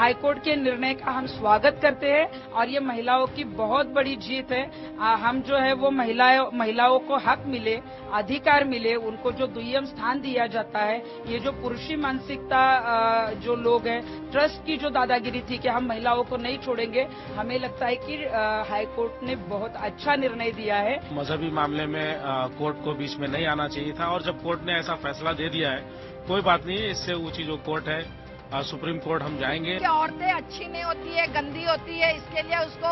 High court के निर्णय का हम स्वागत करते हैं और ये महिलाओं की बहुत बड़ी जीत है। हम जो है वो महिलाओं को हक मिले, अधिकार मिले, उनको जो दुय्यम स्थान दिया जाता है। ये जो पुरुषी मानसिकता जो लोग हैं, ट्रस्ट की जो दादागिरी थी कि हम महिलाओं को नहीं छोड़ेंगे, हमें लगता है कि हाईकोर्ट ने बहुत अच्छा निर्णय दिया है। मजहबी मामले में कोर्ट को बीच में नहीं आना चाहिए था और जब कोर्ट ने ऐसा फैसला दे दिया है, कोई बात नहीं, इससे ऊंची जो कोर्ट है सुप्रीम कोर्ट हम जाएंगे। औरतें अच्छी नहीं होती है, गंदी होती है, इसके लिए उसको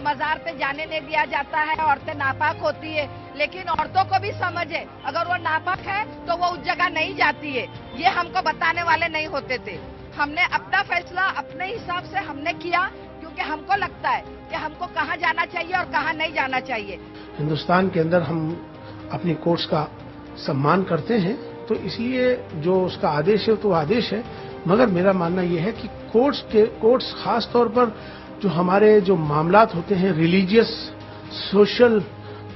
मजार पे जाने नहीं दिया जाता है। औरतें नापाक होती है, लेकिन औरतों को भी समझ है, अगर वो नापाक है तो वो उस जगह नहीं जाती है। ये हमको बताने वाले नहीं होते थे। हमने अपना फैसला अपने हिसाब से हमने किया, क्योंकि हमको लगता है कि हमको कहाँ जाना चाहिए और कहाँ नहीं जाना चाहिए। हिंदुस्तान के अंदर हम अपनी कोर्ट्स का सम्मान करते हैं, तो इसलिए जो उसका आदेश है तो आदेश है। मगर मेरा मानना यह है कि कोर्ट्स खास तौर पर जो हमारे जो मामलात होते हैं, रिलीजियस, सोशल,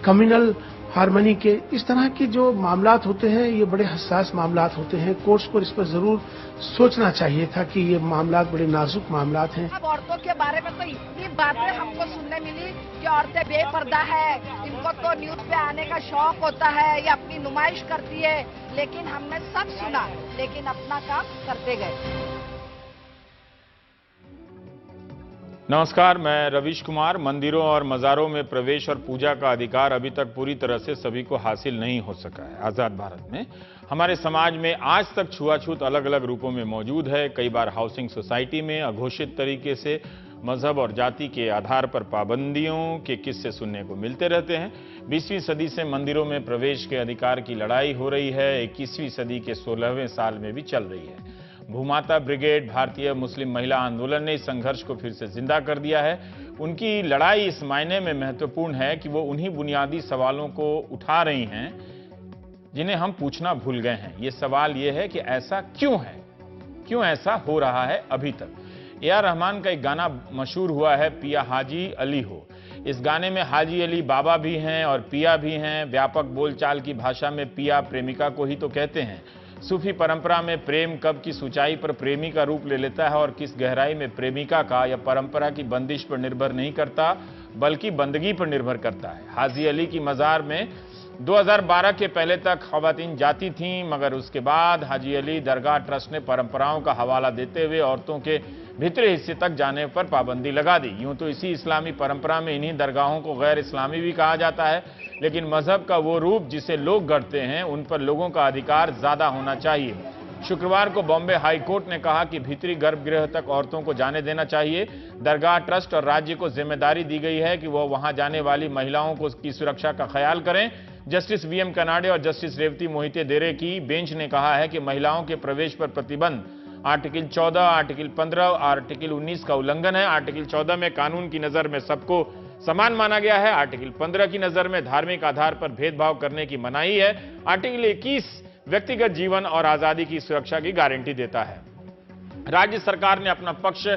कम्युनल हार्मनी के, इस तरह के जो मामलात होते हैं, ये बड़े हसास मामलात होते हैं। कोर्ट्स को इस पर जरूर सोचना चाहिए था कि ये मामलात बड़े नाजुक मामलात हैं। अब औरतों के बारे में तो इतनी बातें हमको सुनने मिली कि औरतें बेपर्दा है, इनको तो न्यूज पे आने का शौक होता है, ये अपनी नुमाइश करती है। लेकिन हमने सब सुना, लेकिन अपना काम करते गए। नमस्कार, मैं रवीश कुमार। मंदिरों और मज़ारों में प्रवेश और पूजा का अधिकार अभी तक पूरी तरह से सभी को हासिल नहीं हो सका है। आज़ाद भारत में हमारे समाज में आज तक छुआछूत अलग अलग रूपों में मौजूद है। कई बार हाउसिंग सोसाइटी में अघोषित तरीके से मजहब और जाति के आधार पर पाबंदियों के किस्से सुनने को मिलते रहते हैं। 20वीं सदी से मंदिरों में प्रवेश के अधिकार की लड़ाई हो रही है। 21वीं सदी के 16वें साल में भी चल रही है। भूमाता ब्रिगेड, भारतीय मुस्लिम महिला आंदोलन ने इस संघर्ष को फिर से जिंदा कर दिया है। उनकी लड़ाई इस मायने में महत्वपूर्ण है कि वो उन्हीं बुनियादी सवालों को उठा रही हैं जिन्हें हम पूछना भूल गए हैं। ये सवाल ये है कि ऐसा क्यों है, क्यों ऐसा हो रहा है अभी तक। ए.आर. रहमान का एक गाना मशहूर हुआ है, पिया हाजी अली हो। इस गाने में हाजी अली बाबा भी हैं और पिया भी हैं। व्यापक बोलचाल की भाषा में पिया प्रेमिका को ही तो कहते हैं। सूफी परंपरा में प्रेम कब किस ऊंचाई पर प्रेमी का रूप ले लेता है और किस गहराई में प्रेमिका का या परंपरा की बंदिश पर निर्भर नहीं करता, बल्कि बंदगी पर निर्भर करता है। हाजी अली की मजार में 2012 के पहले तक खवातीन जाती थीं, मगर उसके बाद हाजी अली दरगाह ट्रस्ट ने परंपराओं का हवाला देते हुए औरतों के भीतरी हिस्से तक जाने पर पाबंदी लगा दी। यूं तो इसी इस्लामी परंपरा में इन्हीं दरगाहों को गैर इस्लामी भी कहा जाता है, लेकिन मजहब का वो रूप जिसे लोग गढ़ते हैं, उन पर लोगों का अधिकार ज्यादा होना चाहिए। शुक्रवार को बॉम्बे हाई कोर्ट ने कहा कि भीतरी गर्भगृह तक औरतों को जाने देना चाहिए। दरगाह ट्रस्ट और राज्य को जिम्मेदारी दी गई है कि वह वहां जाने वाली महिलाओं की सुरक्षा का ख्याल करें। जस्टिस वी.एम. कनाडे और जस्टिस रेवती मोहिते देरे की बेंच ने कहा है कि महिलाओं के प्रवेश पर प्रतिबंध आर्टिकल 14, आर्टिकल 15 और आर्टिकल 19 का उल्लंघन है। आर्टिकल 14 में कानून की नजर में सबको समान माना गया है। आर्टिकल 15 की नजर में धार्मिक आधार पर भेदभाव करने की मनाही है। आर्टिकल 21 व्यक्तिगत जीवन और आजादी की सुरक्षा की गारंटी देता है। राज्य सरकार ने अपना पक्ष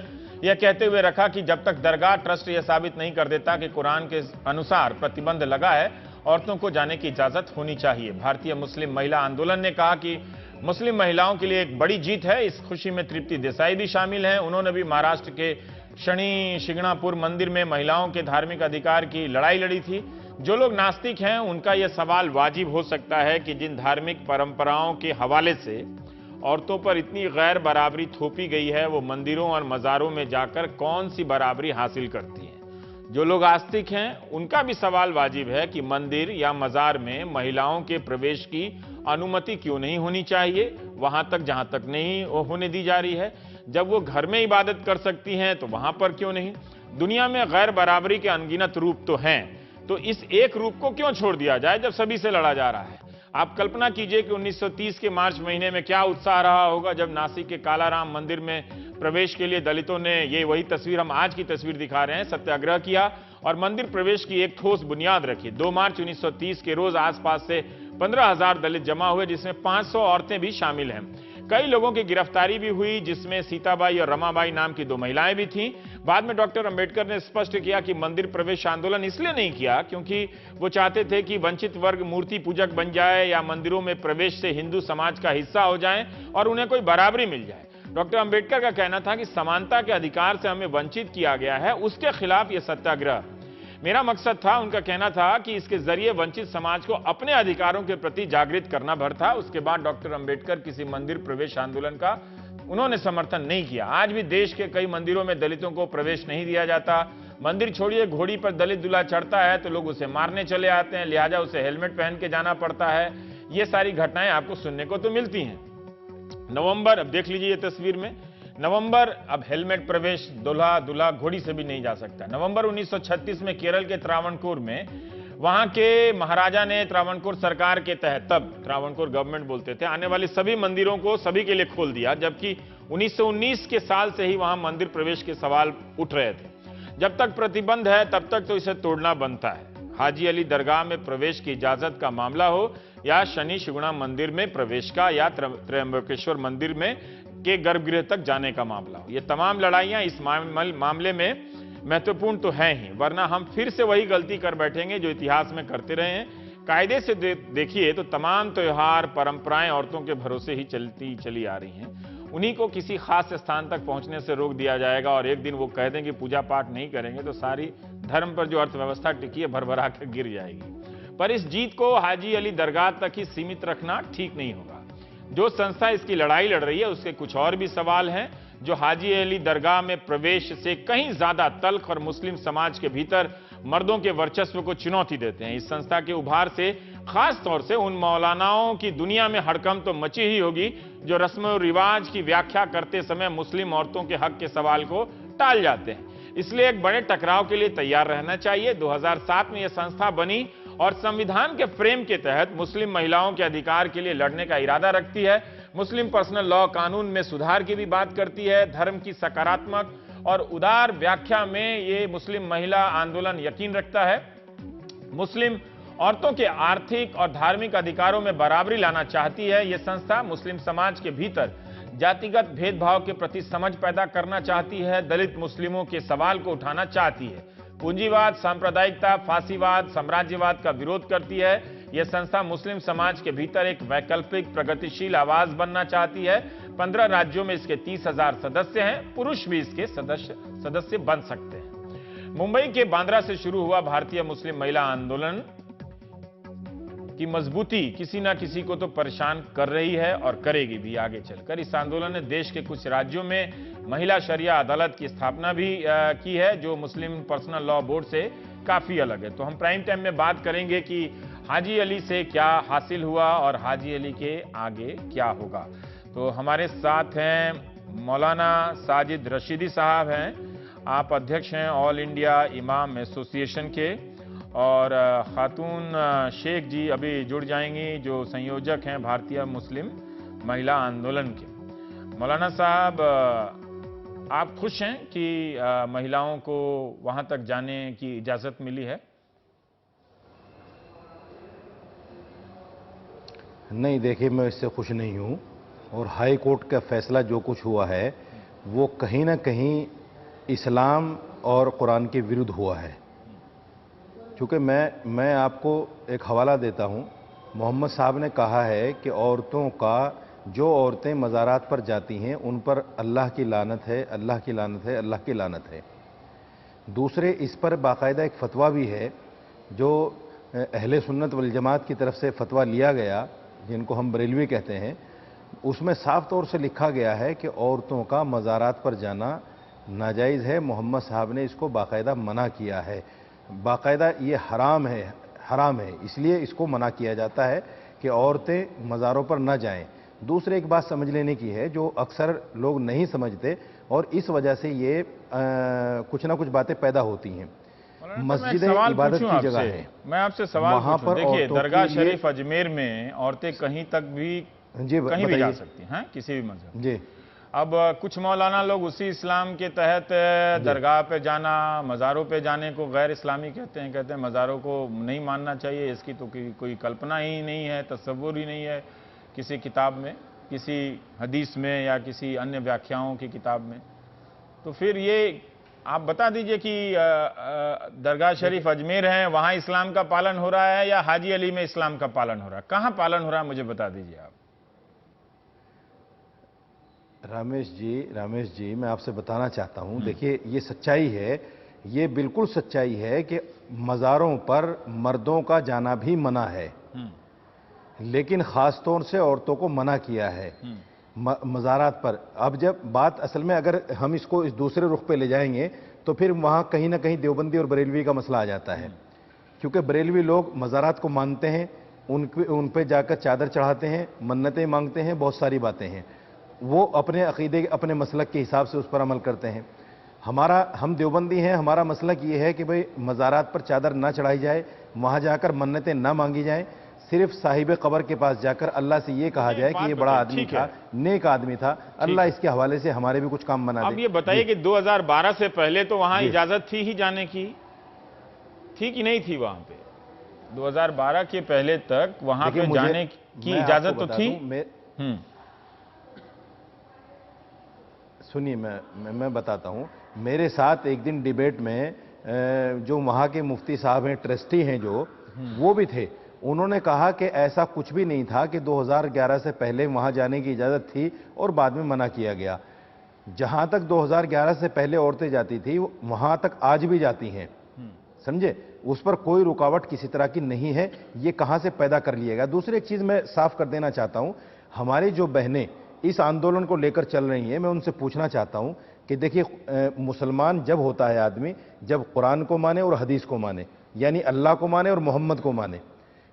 यह कहते हुए रखा कि जब तक दरगाह ट्रस्ट यह साबित नहीं कर देता कि कुरान के अनुसार प्रतिबंध लगा है, औरतों को जाने की इजाजत होनी चाहिए। भारतीय मुस्लिम महिला आंदोलन ने कहा कि मुस्लिम महिलाओं के लिए एक बड़ी जीत है। इस खुशी में तृप्ति देसाई भी शामिल हैं। उन्होंने भी महाराष्ट्र के शनि शिंगणापुर मंदिर में महिलाओं के धार्मिक अधिकार की लड़ाई लड़ी थी। जो लोग नास्तिक हैं, उनका यह सवाल वाजिब हो सकता है कि जिन धार्मिक परंपराओं के हवाले से औरतों पर इतनी गैर बराबरी थोपी गई है, वो मंदिरों और मज़ारों में जाकर कौन सी बराबरी हासिल करती हैं। जो लोग आस्तिक हैं, उनका भी सवाल वाजिब है कि मंदिर या मज़ार में महिलाओं के प्रवेश की अनुमति क्यों नहीं होनी चाहिए, वहां तक जहां तक नहीं होने दी जा रही है। जब वो घर में इबादत कर सकती हैं तो वहां पर क्यों नहीं। दुनिया में गैर बराबरी के अनगिनत रूप तो हैं, तो इस एक रूप को क्यों छोड़ दिया जाए जब सभी से लड़ा जा रहा है। आप कल्पना कीजिए कि 1930 के मार्च महीने में क्या उत्साह रहा होगा जब नासिक के कालाराम मंदिर में प्रवेश के लिए दलितों ने, ये वही तस्वीर हम आज की तस्वीर दिखा रहे हैं, सत्याग्रह किया और मंदिर प्रवेश की एक ठोस बुनियाद रखी। 2 मार्च 1930 के रोज आसपास से 15,000 दलित जमा हुए, जिसमें 500 औरतें भी शामिल हैं। कई लोगों की गिरफ्तारी भी हुई, जिसमें सीताबाई और रमाबाई नाम की 2 महिलाएं भी थीं। बाद में डॉक्टर अंबेडकर ने स्पष्ट किया कि मंदिर प्रवेश आंदोलन इसलिए नहीं किया क्योंकि वो चाहते थे कि वंचित वर्ग मूर्ति पूजक बन जाए या मंदिरों में प्रवेश से हिंदू समाज का हिस्सा हो जाए और उन्हें कोई बराबरी मिल जाए। डॉक्टर अंबेडकर का कहना था कि समानता के अधिकार से हमें वंचित किया गया है, उसके खिलाफ यह सत्याग्रह। मेरा मकसद था, उनका कहना था कि इसके जरिए वंचित समाज को अपने अधिकारों के प्रति जागृत करना भर था। उसके बाद डॉक्टर अंबेडकर किसी मंदिर प्रवेश आंदोलन का उन्होंने समर्थन नहीं किया। आज भी देश के कई मंदिरों में दलितों को प्रवेश नहीं दिया जाता। मंदिर छोड़िए, घोड़ी पर दलित दूल्हा चढ़ता है तो लोग उसे मारने चले आते हैं, लिहाजा उसे हेलमेट पहन के जाना पड़ता है। ये सारी घटनाएं आपको सुनने को तो मिलती हैं। नवंबर, अब देख लीजिए ये तस्वीर में, नवंबर, अब हेलमेट प्रवेश दूल्हा घोड़ी से भी नहीं जा सकता। नवंबर 1936 में केरल के त्रावणकोर में वहां के महाराजा ने त्रावणकोर सरकार के तहत, तब त्रावणकोर गवर्नमेंट बोलते थे, आने वाले सभी मंदिरों को सभी के लिए खोल दिया, जबकि 1919 के साल से ही वहां मंदिर प्रवेश के सवाल उठ रहे थे। जब तक प्रतिबंध है तब तक तो इसे तोड़ना बनता है। हाजी अली दरगाह में प्रवेश की इजाजत का मामला हो या शनि शिगुणा मंदिर में प्रवेश का या त्र्यंबकेश्वर मंदिर में के गर्भगृह तक जाने का मामला हो, ये तमाम लड़ाइयां इस मामले में महत्वपूर्ण तो हैं ही, वरना हम फिर से वही गलती कर बैठेंगे जो इतिहास में करते रहे हैं। कायदे से देखिए तो तमाम त्योहार परंपराएं औरतों के भरोसे ही चली आ रही हैं। उन्हीं को किसी खास स्थान तक पहुंचने से रोक दिया जाएगा और एक दिन वो कह दें कि पूजा पाठ नहीं करेंगे तो सारी धर्म पर जो अर्थव्यवस्था टिकी है भरभरा कर गिर जाएगी। पर इस जीत को हाजी अली दरगाह तक ही सीमित रखना ठीक नहीं होगा। जो संस्था इसकी लड़ाई लड़ रही है उसके कुछ और भी सवाल हैं जो हाजी अली दरगाह में प्रवेश से कहीं ज्यादा तल्ख और मुस्लिम समाज के भीतर मर्दों के वर्चस्व को चुनौती देते हैं। इस संस्था के उभार से खास तौर से उन मौलानाओं की दुनिया में हड़कंप तो मची ही होगी जो रस्म और रिवाज की व्याख्या करते समय मुस्लिम औरतों के हक के सवाल को टाल जाते हैं। इसलिए एक बड़े टकराव के लिए तैयार रहना चाहिए। 2007 में यह संस्था बनी और संविधान के फ्रेम के तहत मुस्लिम महिलाओं के अधिकार के लिए लड़ने का इरादा रखती है। मुस्लिम पर्सनल लॉ कानून में सुधार की भी बात करती है। धर्म की सकारात्मक और उदार व्याख्या में ये मुस्लिम महिला आंदोलन यकीन रखता है। मुस्लिम औरतों के आर्थिक और धार्मिक अधिकारों में बराबरी लाना चाहती है। यह संस्था मुस्लिम समाज के भीतर जातिगत भेदभाव के प्रति समझ पैदा करना चाहती है। दलित मुस्लिमों के सवाल को उठाना चाहती है। पूंजीवाद, सांप्रदायिकता, फासीवाद, साम्राज्यवाद का विरोध करती है। यह संस्था मुस्लिम समाज के भीतर एक वैकल्पिक प्रगतिशील आवाज बनना चाहती है। 15 राज्यों में इसके 30,000 सदस्य हैं। पुरुष भी इसके सदस्य बन सकते हैं। मुंबई के बांद्रा से शुरू हुआ भारतीय मुस्लिम महिला आंदोलन की मजबूती किसी ना किसी को तो परेशान कर रही है और करेगी भी आगे चलकर। इस आंदोलन ने देश के कुछ राज्यों में महिला शरिया अदालत की स्थापना भी की है जो मुस्लिम पर्सनल लॉ बोर्ड से काफी अलग है। तो हम प्राइम टाइम में बात करेंगे कि हाजी अली से क्या हासिल हुआ और हाजी अली के आगे क्या होगा। तो हमारे साथ हैं मौलाना साजिद रशीदी साहब हैं, आप अध्यक्ष हैं ऑल इंडिया इमाम एसोसिएशन के, और खातून शेख जी अभी जुड़ जाएंगी जो संयोजक हैं भारतीय मुस्लिम महिला आंदोलन के। मौलाना साहब, आप खुश हैं कि महिलाओं को वहां तक जाने की इजाजत मिली है? नहीं, देखिए, मैं इससे खुश नहीं हूं और हाई कोर्ट का फैसला जो कुछ हुआ है वो कहीं ना कहीं इस्लाम और कुरान के विरुद्ध हुआ है। क्योंकि मैं आपको एक हवाला देता हूं, मोहम्मद साहब ने कहा है कि औरतों का, जो औरतें मज़ारात पर जाती हैं उन पर अल्लाह की लानत है, अल्लाह की लानत है, अल्लाह की लानत है। दूसरे, इस पर बाकायदा एक फतवा भी है जो अहले सुन्नत वल जमात की तरफ से फतवा लिया गया, जिनको हम बरेलवी कहते हैं। उसमें साफ तौर से लिखा गया है कि औरतों का मज़ारात पर जाना नाजायज़ है। मोहम्मद साहब ने इसको बाकायदा मना किया है। बाकायदा ये हराम है, इसलिए इसको मना किया जाता है कि औरतें मज़ारों पर न जाएं। दूसरे, एक बात समझ लेने की है जो अक्सर लोग नहीं समझते और इस वजह से ये कुछ ना कुछ बातें पैदा होती हैं। मस्जिदें इबादत की जगह है। मैं आपसे सवाल पूछूं, देखिए दरगाह शरीफ अजमेर में औरतें कहीं तक भी कहीं भी जा सकती हैं, किसी भी मजहब जी। अब कुछ मौलाना लोग उसी इस्लाम के तहत दरगाह पे जाना, मज़ारों पे जाने को गैर इस्लामी कहते हैं मज़ारों को नहीं मानना चाहिए, इसकी तो कोई कल्पना ही नहीं है, तसव्वुर ही नहीं है किसी किताब में, किसी हदीस में या किसी अन्य व्याख्याओं की किताब में। तो फिर ये आप बता दीजिए कि दरगाह शरीफ अजमेर है, वहाँ इस्लाम का पालन हो रहा है या हाजी अली में इस्लाम का पालन हो रहा है? कहाँ पालन हो रहा है मुझे बता दीजिए आप। रमेश जी मैं आपसे बताना चाहता हूं, देखिए ये सच्चाई है, ये बिल्कुल सच्चाई है कि मज़ारों पर मर्दों का जाना भी मना है, लेकिन ख़ास तौर से औरतों को मना किया है मज़ारात पर। अब जब बात असल में अगर हम इसको इस दूसरे रुख पे ले जाएंगे तो फिर वहाँ कहीं ना कहीं देवबंदी और बरेलवी का मसला आ जाता है, क्योंकि बरेलवी लोग मज़ारात को मानते हैं, उन पे जाकर चादर चढ़ाते हैं, मन्नतें मांगते हैं, बहुत सारी बातें हैं, वो अपने अक़ीदे अपने मसलक के हिसाब से उस पर अमल करते हैं। हम देवबंदी हैं, हमारा मसलक ये है कि भाई मज़ारात पर चादर ना चढ़ाई जाए, वहाँ जाकर मन्नतें ना मांगी जाएं, सिर्फ साहिब कब्र के पास जाकर अल्लाह से ये कहा जाए कि ये बड़ा आदमी था, नेक आदमी था, अल्लाह इसके हवाले से हमारे भी कुछ काम बना दे। अब ये बताइए कि 2012 से पहले तो वहाँ इजाज़त थी ही जाने की, थी कि नहीं थी? वहाँ पे 2012 के पहले तक वहाँ पे जाने की इजाज़त तो थी। सुनिए, मैं बताता हूँ। मेरे साथ एक दिन डिबेट में जो वहाँ के मुफ्ती साहब हैं, ट्रस्टी हैं जो, वो भी थे। उन्होंने कहा कि ऐसा कुछ भी नहीं था कि 2011 से पहले वहाँ जाने की इजाज़त थी और बाद में मना किया गया। जहाँ तक 2011 से पहले औरतें जाती थी वहाँ तक आज भी जाती हैं, समझे? उस पर कोई रुकावट किसी तरह की नहीं है। ये कहाँ से पैदा कर लिएगा? दूसरी एक चीज़ मैं साफ कर देना चाहता हूँ, हमारी जो बहनें इस आंदोलन को लेकर चल रही हैं, मैं उनसे पूछना चाहता हूँ कि देखिए, मुसलमान जब होता है आदमी, जब कुरान को माने और हदीस को माने, यानी अल्लाह को माने और मोहम्मद को माने।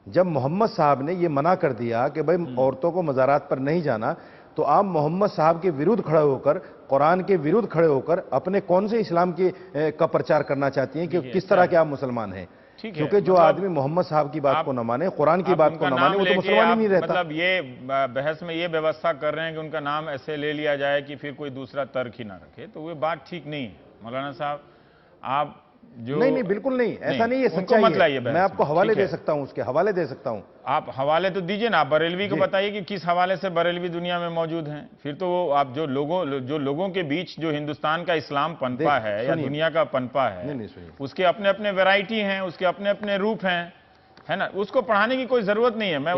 जब मोहम्मद साहब ने ये मना कर दिया कि भाई औरतों को मज़ारात पर नहीं जाना, तो आप मोहम्मद साहब के विरुद्ध खड़े होकर, कुरान के विरुद्ध खड़े होकर अपने कौन से इस्लाम का प्रचार करना चाहती हैं कि किस तरह के आप मुसलमान हैं? क्योंकि जो आदमी मोहम्मद साहब की बात को न माने, कुरान की बात को न माने, वो तो मुसलमान ही नहीं रहता। मतलब ये बहस में ये व्यवस्था कर रहे हैं कि उनका नाम ऐसे ले लिया जाए कि फिर कोई दूसरा तर्क ही ना रखे, तो वो बात ठीक नहीं है मौलाना साहब। आप जो नहीं, बिल्कुल नहीं, ऐसा नहीं है, सच्चाई है। मैं आपको हवाले दे सकता हूं, उसके हवाले दे सकता हूं। आप हवाले तो दीजिए ना, आप बरेलवी को बताइए कि किस हवाले से बरेलवी दुनिया में मौजूद हैं। फिर तो वो आप जो लोगों के बीच जो हिंदुस्तान का इस्लाम पनपा है या दुनिया का पनपा है, उसके अपने अपने वैरायटी हैं, उसके अपने अपने रूप हैं, है ना? उसको पढ़ाने की कोई जरूरत नहीं है। मैं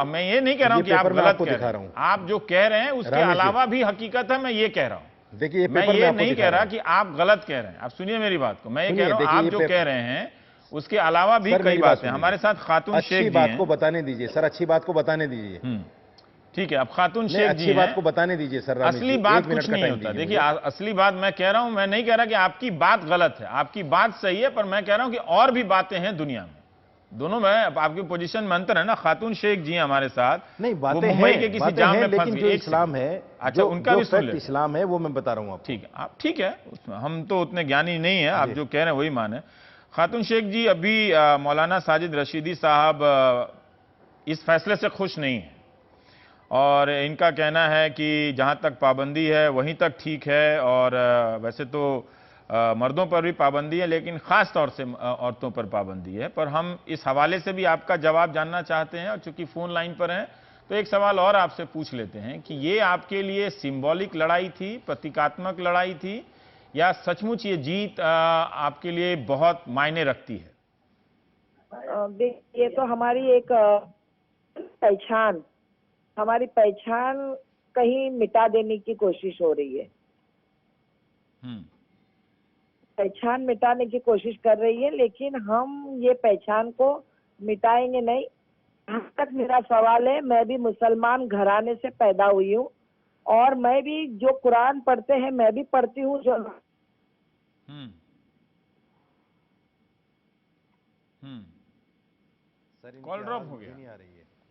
मैं ये नहीं कह रहा हूं कि आप गलत कह रहे हैं, आप जो कह रहे हैं उसके अलावा भी हकीकत है, मैं ये कह रहा हूं। देखिए, मैं ये नहीं कह रहा कि आप गलत कह रहे हैं, आप सुनिए मेरी बात को। मैं ये कह रहा हूं आप जो कह रहे हैं उसके अलावा भी कई बातें। हमारे साथ खातून शेख जी हैं। अच्छी बात को बताने दीजिए सर, अच्छी बात को बताने दीजिए। ठीक है, अब खातून शेख जी अच्छी बात को बताने दीजिए सर। असली बात कुछ नहीं होता। देखिए, असली बात मैं कह रहा हूं, मैं नहीं कह रहा कि आपकी बात गलत है, आपकी बात सही है, पर मैं कह रहा हूं कि और भी बातें हैं दुनिया में। दोनों में आपकी पोजीशन में अंतर है ना। खातून शेख जी हमारे साथ, नहीं बातें हैं, मुंबई के किसी जाम में फंस गए। इस्लाम है, अच्छा, उनका भी सुन ले। इस्लाम है वो मैं बता रहा हूं आपको। ठीक है, आप ठीक है, हम तो उतने ज्ञानी नहीं है, आप जो कह रहे हैं वही माने। खातून शेख जी, अभी मौलाना साजिद रशीदी साहब इस फैसले से खुश नहीं है और इनका कहना है कि जहां तक पाबंदी है वहीं तक ठीक है, और वैसे तो मर्दों पर भी पाबंदी है, लेकिन खास तौर से औरतों पर पाबंदी है। पर हम इस हवाले से भी आपका जवाब जानना चाहते हैं, और चूंकि फोन लाइन पर हैं तो एक सवाल और आपसे पूछ लेते हैं कि ये आपके लिए सिंबॉलिक लड़ाई थी, प्रतीकात्मक लड़ाई थी, या सचमुच ये जीत आपके लिए बहुत मायने रखती है? ये तो हमारी एक पहचान, हमारी पहचान कहीं मिटा देने की कोशिश हो रही है। पहचान मिटाने की कोशिश कर रही है, लेकिन हम ये पहचान को मिटाएंगे नहीं। यहाँ तक मेरा सवाल है, मैं भी मुसलमान घराने से पैदा हुई हूँ, और मैं भी जो कुरान पढ़ते हैं मैं भी पढ़ती हूँ। जो कॉल ड्रॉप हो गया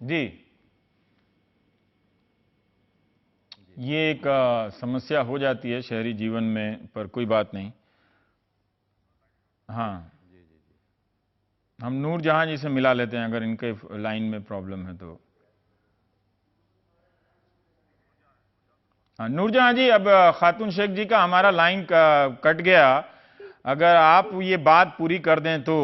जी। ये एक समस्या हो जाती है शहरी जीवन में, पर कोई बात नहीं। हाँ, हम नूरजहां जी से मिला लेते हैं अगर इनके लाइन में प्रॉब्लम है तो। हाँ नूरजहां जी, अब खातून शेख जी का हमारा लाइन कट गया, अगर आप ये बात पूरी कर दें तो।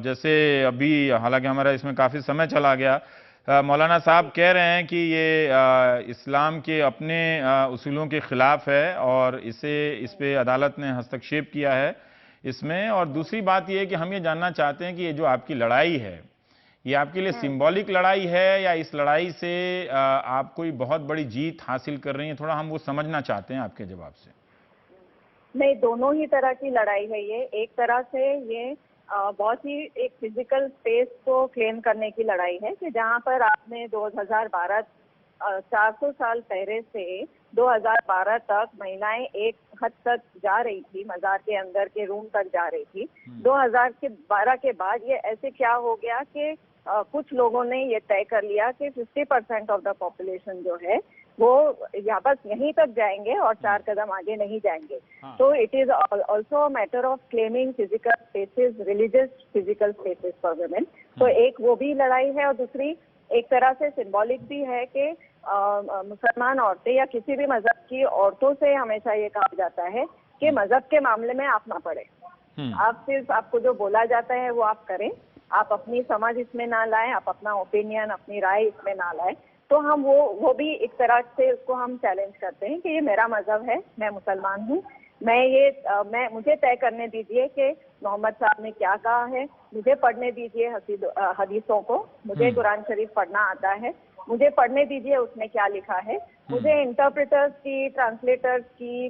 जैसे अभी, हालांकि हमारा इसमें काफ़ी समय चला गया, मौलाना साहब कह रहे हैं कि ये इस्लाम के अपने उसूलों के ख़िलाफ़ है और इस पे अदालत ने हस्तक्षेप किया है इसमें। और दूसरी बात यह है कि हम ये जानना चाहते हैं कि ये जो आपकी लड़ाई है, ये आपके लिए सिंबॉलिक लड़ाई है या इस लड़ाई से आप कोई बहुत बड़ी जीत हासिल कर रही हैं? थोड़ा हम वो समझना चाहते हैं आपके जवाब से। नहीं, दोनों ही तरह की लड़ाई है ये। एक तरह से ये बहुत ही एक फिजिकल स्पेस को क्लेम करने की लड़ाई है कि जहां पर आपने 2012 400 साल पहले से 2012 तक महिलाएं एक हद तक जा रही थी, मजार के अंदर के रूम तक जा रही थी। 2012 के बाद ये ऐसे क्या हो गया कि कुछ लोगों ने ये तय कर लिया कि 50% ऑफ द पॉपुलेशन जो है वो यहाँ बस यहीं तक जाएंगे और 4 कदम आगे नहीं जाएंगे। तो it is also matter of claiming physical spaces, religious physical spaces for women. तो एक वो भी लड़ाई है और दूसरी एक तरह से सिंबॉलिक भी है कि मुसलमान औरतें या किसी भी मजहब की औरतों से हमेशा ये कहा जाता है कि मजहब के मामले में आप ना पड़े, आप सिर्फ आपको जो बोला जाता है वो आप करें, आप अपनी समझ इसमें ना लाएं, आप अपना ओपिनियन, अपनी राय इसमें ना लाएं। तो हम वो भी एक तरह से उसको हम चैलेंज करते हैं कि ये मेरा मजहब है, मैं मुसलमान हूँ, मुझे तय करने दीजिए कि मोहम्मद साहब ने क्या कहा है, मुझे पढ़ने दीजिए हदीसों को, मुझे कुरान शरीफ पढ़ना आता है, मुझे पढ़ने दीजिए उसमें क्या लिखा है, मुझे इंटरप्रेटर्स की, ट्रांसलेटर्स की,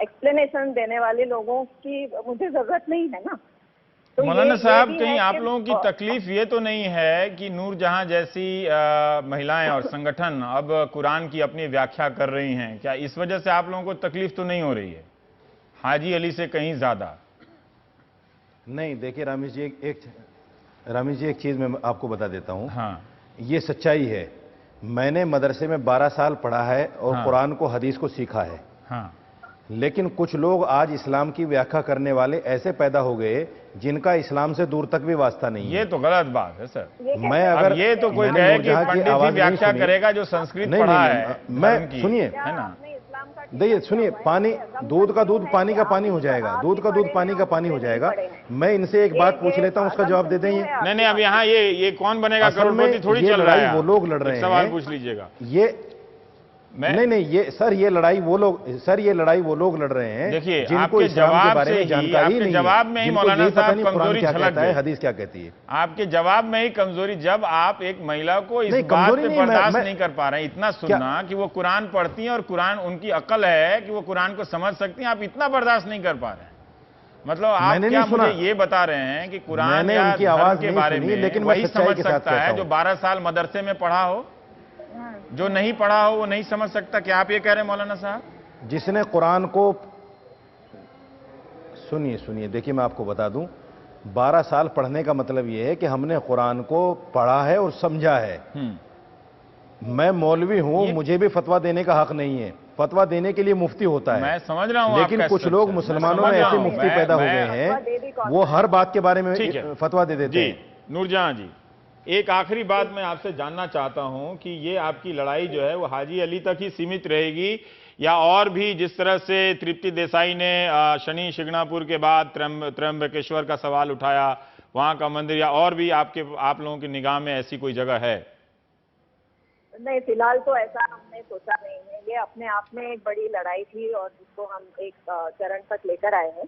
एक्सप्लेनेशन देने वाले लोगों की मुझे जरूरत नहीं है ना। तो मौलाना साहब, कहीं आप लोगों की तकलीफ ये तो नहीं है कि नूरजहां जैसी महिलाएं और संगठन अब कुरान की अपनी व्याख्या कर रही हैं? क्या इस वजह से आप लोगों को तकलीफ तो नहीं हो रही है हाजी अली से कहीं ज्यादा? नहीं, देखिए रमेश जी, एक चीज मैं आपको बता देता हूं। हाँ, ये सच्चाई है। मैंने मदरसे में 12 साल पढ़ा है और हाँ, कुरान को, हदीस को सीखा है। हाँ, लेकिन कुछ लोग आज इस्लाम की व्याख्या करने वाले ऐसे पैदा हो गए जिनका इस्लाम से दूर तक भी वास्ता नहीं है। ये तो गलत बात है सर। मैं अगर ये तो कोई कहे कि पंडित ही व्याख्या करेगा जो संस्कृत पढ़ा है, मैं सुनिए, है ना? देखिए सुनिए, पानी, दूध का दूध पानी का पानी हो जाएगा, दूध का दूध पानी का पानी हो जाएगा। मैं इनसे एक बात पूछ लेता हूं, उसका जवाब दे दें। नहीं, अब यहाँ ये कौन बनेगा करोड़पति थोड़ी चल रहा है। वो लोग लड़ रहे हैं, सवाल पूछ लीजिएगा। नहीं, ये लड़ाई वो लोग लड़ रहे हैं। देखिए, जिनको इस्लाम के बारे में जानकारी नहीं है, जवाब में ही मौलाना साहब कमजोरी झलक गई। हदीस क्या कहती है? आपके जवाब में ही कमजोरी, जब आप एक महिला को इस बात पे बर्दाश्त नहीं कर पा रहे हैं, इतना सुनना कि वो कुरान पढ़ती हैं और कुरान, उनकी अकल है कि वो कुरान को समझ सकती हैं, आप इतना बर्दाश्त नहीं कर पा रहे हैं। मतलब आप क्या मुझे ये बता रहे हैं कि कुरान या धर्म के बारे में लेकिन वही समझ सकता है जो 12 साल मदरसे में पढ़ा हो, जो नहीं पढ़ा हो वो नहीं समझ सकता? क्या आप ये कह रहे हैं मौलाना साहब? जिसने कुरान को, सुनिए, देखिए मैं आपको बता दूं, 12 साल पढ़ने का मतलब ये है कि हमने कुरान को पढ़ा है और समझा है। मैं मौलवी हूं, मुझे भी फतवा देने का हक नहीं है। फतवा देने के लिए मुफ्ती होता है। मैं समझ रहा हूं, लेकिन कुछ लोग मुसलमानों में ऐसे मुफ्ती पैदा हो गए हैं, वो हर बात के बारे में फतवा दे देते हैं। नूरजहां जी, एक आखिरी बात मैं आपसे जानना चाहता हूं कि ये आपकी लड़ाई जो है वो हाजी अली तक ही सीमित रहेगी या और भी, जिस तरह से तृप्ति देसाई ने शनि शिंगणापुर के बाद त्र्यंबकेश्वर का सवाल उठाया, वहां का मंदिर, या और भी आप लोगों की निगाह में ऐसी कोई जगह है? नहीं, फिलहाल तो ऐसा हमने सोचा नहीं है। ये अपने आप में एक बड़ी लड़ाई थी और जिसको हम एक चरण तक लेकर आए हैं।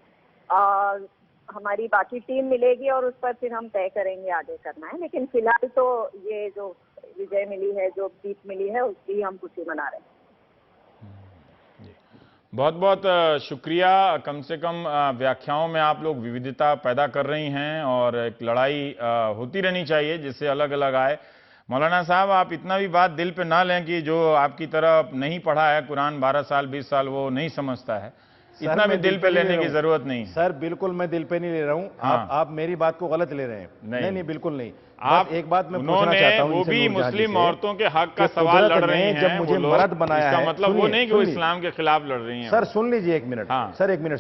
हमारी बाकी टीम मिलेगी और उस पर फिर हम तय करेंगे आगे करना है। लेकिन फिलहाल तो ये जो विजय मिली है, जो जीत मिली है, उसकी हम खुशी मना रहे हैं। बहुत बहुत शुक्रिया। कम से कम व्याख्याओं में आप लोग विविधता पैदा कर रही हैं और एक लड़ाई होती रहनी चाहिए जिससे अलग अलग आए। मौलाना साहब, आप इतना भी बात दिल पे ना लें कि जो आपकी तरह नहीं पढ़ा है कुरान 12 साल 20 साल वो नहीं समझता है, इतना भी दिल पे लेने की जरूरत नहीं। सर बिल्कुल मैं दिल पे नहीं ले रहा हूँ। हाँ। आप मेरी बात को गलत ले रहे हैं। नहीं, बिल्कुल नहीं। आप एक बात मैं पूछना चाहता हूँ, वो भी मुस्लिम औरतों के हक का सवाल लड़ रही हैं। जब मुझे मर्द बनाया है, मतलब वो नहीं कि वो इस्लाम के खिलाफ लड़ रही हैं। सर सुन लीजिए 1 मिनट। सर 1 मिनट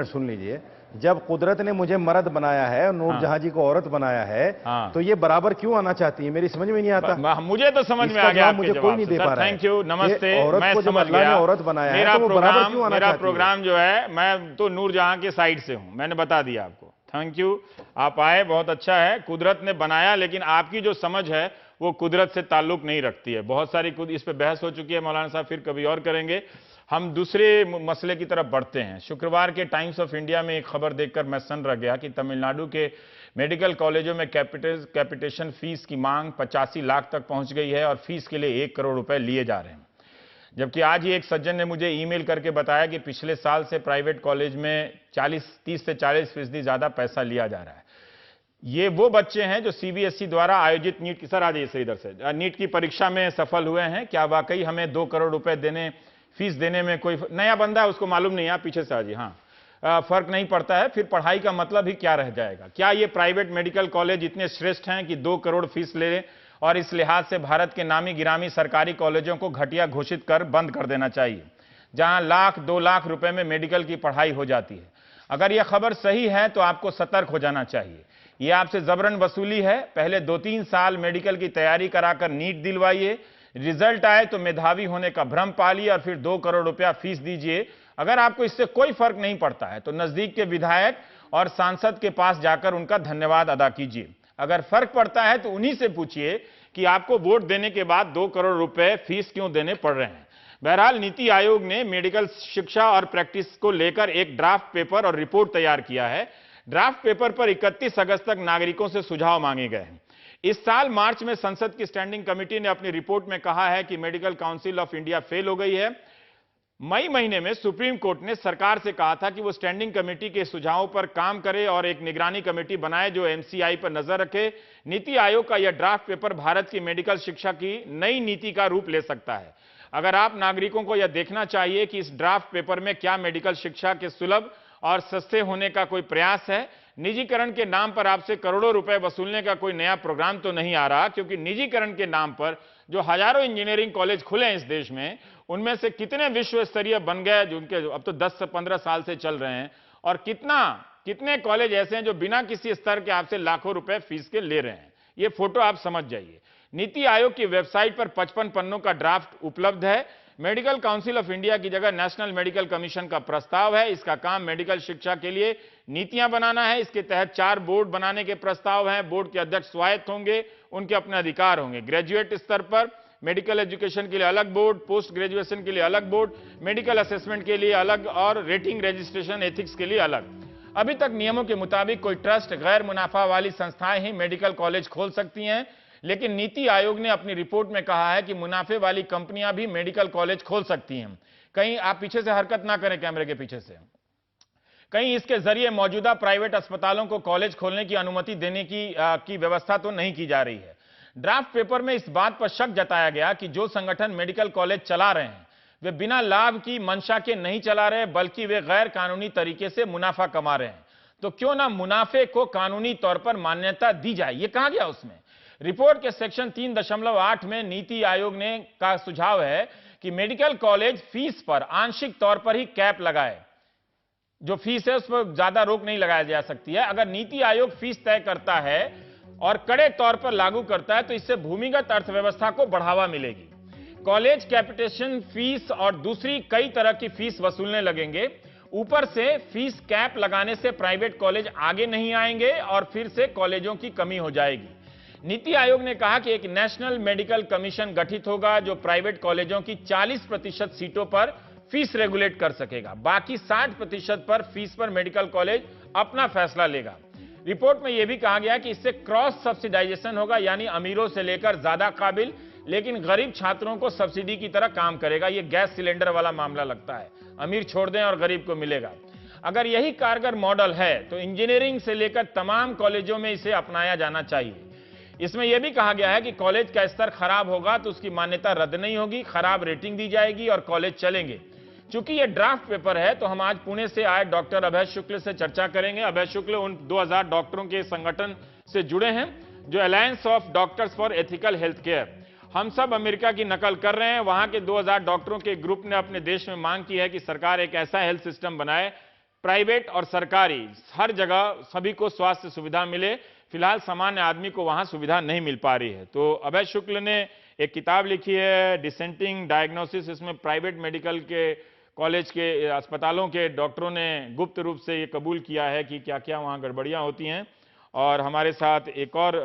सुन लीजिए। जब कुदरत ने मुझे मर्द बनाया है और नूरजहां जी को औरत बनाया है, तो ये बराबर क्यों आना चाहती है? मेरी समझ में नहीं आता। मुझे तो समझ में आ गया, मुझे कोई नहीं दे पा रहा है। थैंक यू, नमस्ते। औरत को जब अल्लाह ने औरत बनाया है, तो वो बराबर क्यों आना चाहती है? मेरा प्रोग्राम जो है, मैं तो नूरजहां के साइड से हूं, मैंने बता दिया आपको। थैंक यू, आप आए, बहुत अच्छा है। कुदरत ने बनाया, लेकिन आपकी जो समझ है वो कुदरत से ताल्लुक नहीं रखती है। बहुत सारी इस पे बहस हो चुकी है मौलाना साहब, फिर कभी और करेंगे। हम दूसरे मसले की तरफ बढ़ते हैं। शुक्रवार के टाइम्स ऑफ इंडिया में एक खबर देखकर मैं सन्न रह गया कि तमिलनाडु के मेडिकल कॉलेजों में कैपिटेशन फीस की मांग 85 लाख तक पहुंच गई है और फीस के लिए 1 करोड़ रुपए लिए जा रहे हैं। जबकि आज ही एक सज्जन ने मुझे ईमेल करके बताया कि पिछले साल से प्राइवेट कॉलेज में 30 से 40% ज्यादा पैसा लिया जा रहा है। ये वो बच्चे हैं जो सीबीएसई द्वारा आयोजित नीट की, सर आ जाइए सर इधर से, नीट की परीक्षा में सफल हुए हैं। क्या वाकई हमें 2 करोड़ रुपए फीस देने में कोई नया बंदा है उसको मालूम नहीं है, आप पीछे से आ जाइए। हाँ, फर्क नहीं पड़ता है, फिर पढ़ाई का मतलब ही क्या रह जाएगा? क्या ये प्राइवेट मेडिकल कॉलेज इतने श्रेष्ठ हैं कि 2 करोड़ फीस ले और इस लिहाज से भारत के नामी गिरामी सरकारी कॉलेजों को घटिया घोषित कर बंद कर देना चाहिए, जहां लाख 2 लाख रुपए में मेडिकल की पढ़ाई हो जाती है? अगर यह खबर सही है तो आपको सतर्क हो जाना चाहिए। यह आपसे जबरन वसूली है। पहले 2-3 साल मेडिकल की तैयारी कराकर नीट दिलवाइए, रिजल्ट आए तो मेधावी होने का भ्रम पालिए और फिर 2 करोड़ रुपया फीस दीजिए। अगर आपको इससे कोई फर्क नहीं पड़ता है तो नजदीक के विधायक और सांसद के पास जाकर उनका धन्यवाद अदा कीजिए। अगर फर्क पड़ता है तो उन्हीं से पूछिए कि आपको वोट देने के बाद 2 करोड़ रुपए फीस क्यों देने पड़ रहे हैं। बहरहाल नीति आयोग ने मेडिकल शिक्षा और प्रैक्टिस को लेकर एक ड्राफ्ट पेपर और रिपोर्ट तैयार किया है। ड्राफ्ट पेपर पर 31 अगस्त तक नागरिकों से सुझाव मांगे गए हैं। इस साल मार्च में संसद की स्टैंडिंग कमेटी ने अपनी रिपोर्ट में कहा है कि medical council of India fail हो गई है। मई महीने में सुप्रीम कोर्ट ने सरकार से कहा था कि वो स्टैंडिंग कमेटी के सुझावों पर काम करे और एक निगरानी कमेटी बनाए जो एमसीआई पर नजर रखे। नीति आयोग का यह ड्राफ्ट पेपर भारत की मेडिकल शिक्षा की नई नीति का रूप ले सकता है। अगर आप नागरिकों को यह देखना चाहिए कि इस ड्राफ्ट पेपर में क्या मेडिकल शिक्षा के सुलभ और सस्ते होने का कोई प्रयास है, निजीकरण के नाम पर आपसे करोड़ों रुपए वसूलने का कोई नया प्रोग्राम तो नहीं आ रहा, क्योंकि निजीकरण के नाम पर जो हजारों इंजीनियरिंग कॉलेज खुले हैं इस देश में, उनमें से कितने विश्व स्तरीय बन गए जो उनके अब तो 10 से 15 साल से चल रहे हैं, और कितने कॉलेज ऐसे हैं जो बिना किसी स्तर के आपसे लाखों रुपए फीस के ले रहे हैं। ये फोटो आप समझ जाइए। नीति आयोग की वेबसाइट पर 55 पन्नों का ड्राफ्ट उपलब्ध है। मेडिकल काउंसिल ऑफ इंडिया की जगह नेशनल मेडिकल कमीशन का प्रस्ताव है। इसका काम मेडिकल शिक्षा के लिए नीतियां बनाना है। इसके तहत 4 बोर्ड बनाने के प्रस्ताव हैं। बोर्ड के अध्यक्ष स्वायत्त होंगे, उनके अपने अधिकार होंगे। ग्रेजुएट स्तर पर मेडिकल एजुकेशन के लिए अलग बोर्ड, पोस्ट ग्रेजुएशन के लिए अलग बोर्ड, मेडिकल असेसमेंट के लिए अलग और रेटिंग रजिस्ट्रेशन एथिक्स के लिए अलग। अभी तक नियमों के मुताबिक कोई ट्रस्ट, गैर मुनाफा वाली संस्थाएं ही मेडिकल कॉलेज खोल सकती हैं, लेकिन नीति आयोग ने अपनी रिपोर्ट में कहा है कि मुनाफे वाली कंपनियां भी मेडिकल कॉलेज खोल सकती हैं। कहीं आप पीछे से हरकत ना करें, कैमरे के पीछे से, कहीं इसके जरिए मौजूदा प्राइवेट अस्पतालों को कॉलेज खोलने की अनुमति देने की व्यवस्था तो नहीं की जा रही है। ड्राफ्ट पेपर में इस बात पर शक जताया गया कि जो संगठन मेडिकल कॉलेज चला रहे हैं वे बिना लाभ की मंशा के नहीं चला रहे, बल्कि वे गैर कानूनी तरीके से मुनाफा कमा रहे हैं। तो क्यों ना मुनाफे को कानूनी तौर पर मान्यता दी जाए। यह कहा गया उसमें। रिपोर्ट के सेक्शन 3.8 में नीति आयोग ने का सुझाव है कि मेडिकल कॉलेज फीस पर आंशिक तौर पर ही कैप लगाए। जो फीस है उस पर ज्यादा रोक नहीं लगाया जा सकती है। अगर नीति आयोग फीस तय करता है और कड़े तौर पर लागू करता है तो इससे भूमिगत अर्थव्यवस्था को बढ़ावा मिलेगी। कॉलेज कैपिटेशन फीस और दूसरी कई तरह की फीस वसूलने लगेंगे। ऊपर से फीस कैप लगाने से प्राइवेट कॉलेज आगे नहीं आएंगे और फिर से कॉलेजों की कमी हो जाएगी। नीति आयोग ने कहा कि एक नेशनल मेडिकल कमीशन गठित होगा जो प्राइवेट कॉलेजों की 40% सीटों पर फीस रेगुलेट कर सकेगा। बाकी 60% पर फीस पर मेडिकल कॉलेज अपना फैसला लेगा। रिपोर्ट में यह भी कहा गया कि इससे क्रॉस सब्सिडाइजेशन होगा, यानी अमीरों से लेकर ज्यादा काबिल लेकिन गरीब छात्रों को सब्सिडी की तरह काम करेगा। यह गैस सिलेंडर वाला मामला लगता है, अमीर छोड़ दें और गरीब को मिलेगा। अगर यही कारगर मॉडल है तो इंजीनियरिंग से लेकर तमाम कॉलेजों में इसे अपनाया जाना चाहिए। इसमें यह भी कहा गया है कि कॉलेज का स्तर खराब होगा तो उसकी मान्यता रद्द नहीं होगी, खराब रेटिंग दी जाएगी और कॉलेज चलेंगे। चूंकि यह ड्राफ्ट पेपर है तो हम आज पुणे से आए डॉक्टर अभय शुक्ल से चर्चा करेंगे। अभय शुक्ल उन 2000 डॉक्टरों के संगठन से जुड़े हैं जो alliance of doctors for ethical health care. हम सब अमेरिका की नकल कर रहे हैं। वहां के 2000 डॉक्टरों के ग्रुप ने अपने देश में मांग की है कि सरकार एक ऐसा हेल्थ सिस्टम बनाए, प्राइवेट और सरकारी, हर जगह सभी को स्वास्थ्य सुविधा मिले। फिलहाल सामान्य आदमी को वहां सुविधा नहीं मिल पा रही है। तो अभय शुक्ल ने एक किताब लिखी है डिसेंटिंग डायग्नोसिस। इसमें प्राइवेट मेडिकल के कॉलेज के अस्पतालों के डॉक्टरों ने गुप्त रूप से ये कबूल किया है कि क्या क्या वहां गड़बड़ियां होती हैं। और हमारे साथ एक और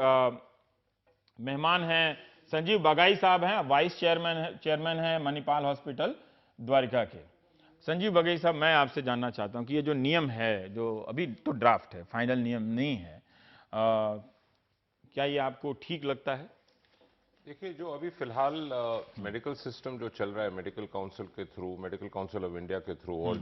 मेहमान हैं, संजीव बगाई साहब हैं, वाइस चेयरमैन हैं मणिपाल हॉस्पिटल द्वारिका के। संजीव बघेल साहब, मैं आपसे जानना चाहता हूं कि ये जो नियम है, जो अभी तो ड्राफ्ट है, फाइनल नियम नहीं है, क्या ये आपको ठीक लगता है? देखिए, जो अभी फिलहाल मेडिकल सिस्टम जो चल रहा है मेडिकल काउंसिल के through, medical council of India के थ्रू, और